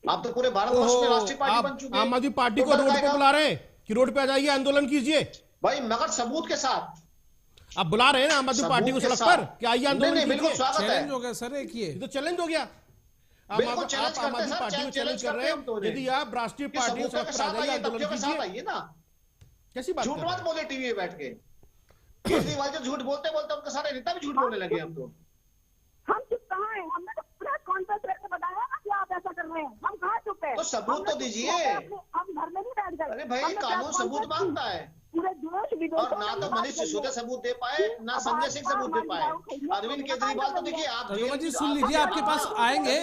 आप तो पूरे भारतवर्ष में राष्ट्रीय पार्टी बन चुके हैं। आम आदमी पार्टी को रोड पे बुला रहे हैं कि रोड पे आ जाइए, आंदोलन कीजिए भाई, मगर सबूत के साथ आप बुला रहे हैं ना आम आदमी पार्टी को सड़क पर कि आइए आंदोलन कीजिए। बिल्कुल स्वागत है। चैलेंज हो गया सर, एक ये तो चैलेंज हो गया। आम आदमी पार्टी को चैलेंज कर रहे हैं, यदि आप राष्ट्रीय पार्टी सड़क पर आ जाइए, आंदोलन कीजिए ना। कैसी बात? झूठ मत बोले टीवी में बैठ के। केजरीवाल जो झूठ बोलते उनके सारे नेता भी झूठ बोलने लगे। हम चुप कहाँ हैं? हमने तो पूरा कॉन्फ्रेंस में बताया ना कि आप ऐसा कर रहे हैं, हम कहाँ चुप हैं? तो सबूत तो दीजिए। हम घर में नहीं बैठ गए। अरे भाई, कानून सबूत मांगता है। पूरे देश विदेश और ना तो मनीष सिसोदिया सबूत दे पाए, ना संजय सिंह सबूत दे पाए। अरविंद केजरीवाल तो देखिए, आप जी सुन लीजिए, आपके पास आएंगे,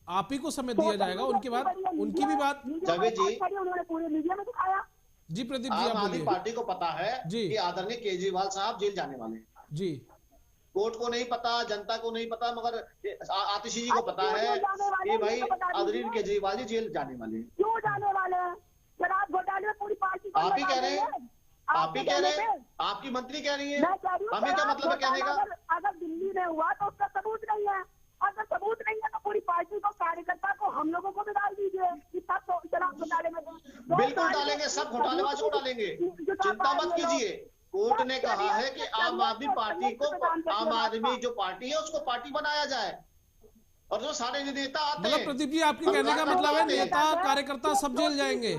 आप ही को समय दिया जाएगा, उनकी भी बात जावेद जी उन्होंने पूरे मीडिया में दिखाया। जी प्रदीप जी, आम आदमी पार्टी को पता है कि आदरणीय केजरीवाल साहब जेल जाने वाले हैं। जी कोर्ट को नहीं पता, जनता को नहीं पता, मगर आतिशी जी को पता है कि भाई अरविंद केजरीवाल जी जेल जाने वाले हैं। क्यों जाने वाले हैं? शराब घोटाले में पूरी पार्टी को आप ही कह रहे हैं, आप ही कह रहे हैं, हैं। आपकी मंत्री कह रही है, मैं कह रही हूँ, हमें क्या मतलब है कहने का? अगर दिल्ली में हुआ तो उसका सबूत नहीं है, अगर सबूत नहीं है तो पूरी पार्टी को, कार्यकर्ता को, हम लोगों को भी डाल दीजिए कि सब तो शराब घोटाले में बिल्कुल डालेंगे, सब घोटालेबाज को डालेंगे, चिंता मत कीजिए। कोर्ट ने कहा है कि आम आदमी पार्टी को, आम आदमी जो पार्टी है उसको पार्टी बनाया जाए, और जो सारे नेता आते मतलब हैं, प्रदीप जी आपके कहने का मतलब है नेता कार्यकर्ता सब जेल जाएंगे?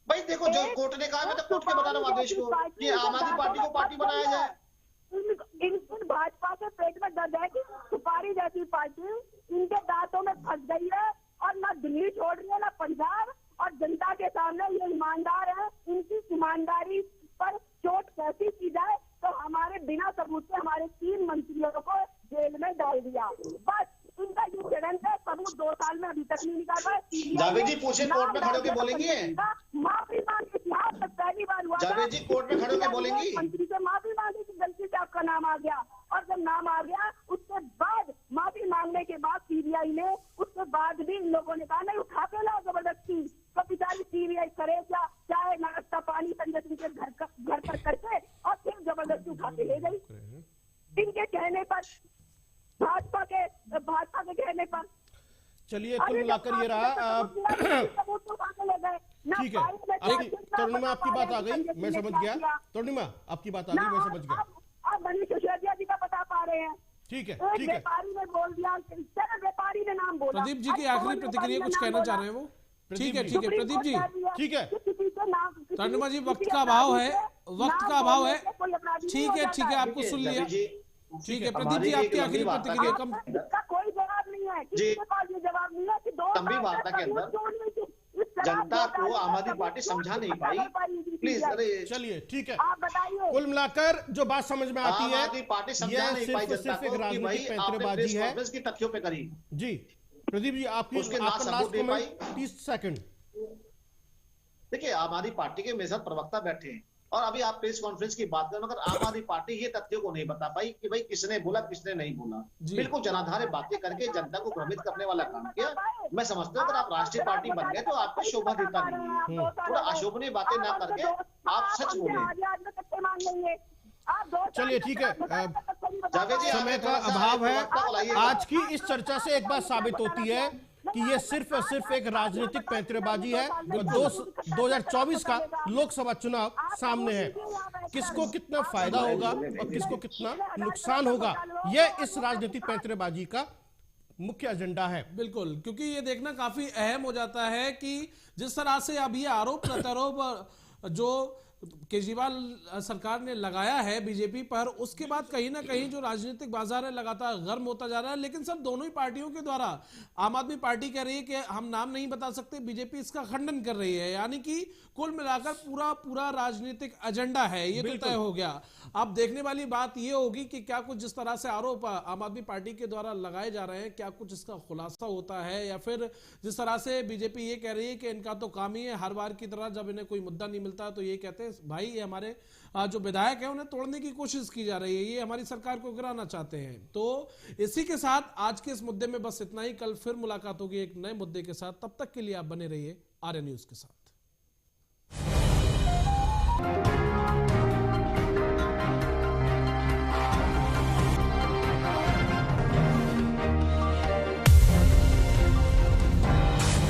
भाई देखो जो कोर्ट ने कहा, मैं तो कोर्ट के बता रहा हूँ आदेश को कि आम आदमी पार्टी को पार्टी बनाया जाए। इन भाजपा के पेट में दर्द है कि सुपारी जैसी पार्टी इनके दांतों में फंस गई है और ना दिल्ली छोड़ रही है ना पंजाब, और जनता के सामने ये ईमानदार है, इनकी ईमानदारी पर चोट कैसी की जाए, तो हमारे बिना सबूत के हमारे 3 मंत्रियों को जेल में डाल दिया। बस इनका ये षड्यंत्र है, सबूत 2 साल में अभी तक नहीं निकाला। जावेद जी पूछे कोर्ट में खड़े होकर बोलेंगी? माफी मांगी, इतिहास में पहली बार हुआ। जावेद जी कोर्ट में खड़े होकर बोलेंगी? मंत्री से माफी मांगी कि गलती से आपका नाम आ गया, और जब नाम आ गया उसके बाद माफी मांगने के बाद सीबीआई ने, उसके बाद भी इन लोगों ने कहा नहीं उठा के लाओ जबरदस्ती, तो बेचारी सीबीआई करे क्या, चाहे नाश्ता पानी संजय सिंह के घर पर करके और फिर जबरदस्ती उठा के ले गई इनके कहने पर, भाजपा के कहने पर। चलिए कुल मिलाकर ये रहा। ठीक है, तरुणिमा आपकी बात आ गई, मैं समझ गया। तरुणिमा आपकी बात आ गई, मैं समझ गया। आप मनीष सिसोदिया जी का बता पा रहे हैं। ठीक है, एक ठीक है। व्यापारी ने बोल दिया, व्यापारी ने नाम बोला। प्रदीप जी की आखिरी प्रतिक्रिया कुछ कहना चाह रहे हैं वो? ठीक है, ठीक है प्रदीप जी, ठीक है। तरुणिमा जी वक्त का अभाव है, वक्त का अभाव है। ठीक है, ठीक है, आपको सुन लिया। ठीक है प्रदीप जी, आपकी आखिरी प्रतिक्रिया कम। इसका कोई जवाब नहीं है, किसी के पास ये जवाब नहीं है कि 2 लंबी वार्ता के अंदर जनता को आम आदमी पार्टी समझा नहीं पाई। प्लीज, अरे चलिए ठीक है, आप बताइए। कुल मिलाकर जो बात समझ में आती आम है, आदमी पार्टी समझा ये नहीं पाई जनता सिर्फ एक को कि भाई राजनीतिक आपने पैंतरेबाजी प्रेस है। कॉन्फ्रेंस की तथ्यों पे करी। जी प्रदीप जी, आपकी उसके आपका सबूत लास्ट दे पाई। Comment 30 second. देखिए आम आदमी पार्टी के मेरे साथ प्रवक्ता बैठे हैं, और अभी आप प्रेस कॉन्फ्रेंस की बात करें, मगर आम आदमी पार्टी ये तथ्यों को नहीं बता पाई कि भाई किसने बोला किसने नहीं बोला। बिल्कुल जनाधार बातें करके जनता को भ्रमित करने वाला काम किया। मैं समझता हूँ अगर आप राष्ट्रीय पार्टी बन गए तो आपको शोभा देता नहीं है। थोड़ा अशोभनीय बातें ना करके आप सच बोले। चलिए ठीक है, जावेद जी, समय का अभाव है। आज की इस चर्चा से एक बात साबित होती है कि ये सिर्फ और सिर्फ एक राजनीतिक पैंतरेबाजी है। 2024 का लोकसभा चुनाव सामने है, किसको कितना फायदा होगा और किसको कितना नुकसान होगा, यह इस राजनीतिक पैंतरेबाजी का मुख्य एजेंडा है। बिल्कुल, क्योंकि ये देखना काफी अहम हो जाता है कि जिस तरह से अब ये आरोप प्रत्यारोप जो केजरीवाल सरकार ने लगाया है बीजेपी पर, उसके बाद कहीं ना कहीं जो राजनीतिक बाजार है लगातार गर्म होता जा रहा है। लेकिन सर दोनों ही पार्टियों के द्वारा, आम आदमी पार्टी कह रही है कि हम नाम नहीं बता सकते, बीजेपी इसका खंडन कर रही है, यानी कि कुल मिलाकर पूरा राजनीतिक एजेंडा है ये तो तय हो गया। अब देखने वाली बात ये होगी कि क्या कुछ जिस तरह से आरोप आम आदमी पार्टी के द्वारा लगाए जा रहे हैं, क्या कुछ इसका खुलासा होता है, या फिर जिस तरह से बीजेपी ये कह रही है कि इनका तो काम ही है हर बार की तरह जब इन्हें कोई मुद्दा नहीं मिलता तो ये कहते हैं भाई ये हमारे जो विधायक है उन्हें तोड़ने की कोशिश की जा रही है, ये हमारी सरकार को गिराना चाहते हैं। तो इसी के साथ आज के इस मुद्दे में बस इतना ही। कल फिर मुलाकात होगी एक नए मुद्दे के साथ, तब तक के लिए आप बने रहिए आर्य न्यूज के साथ।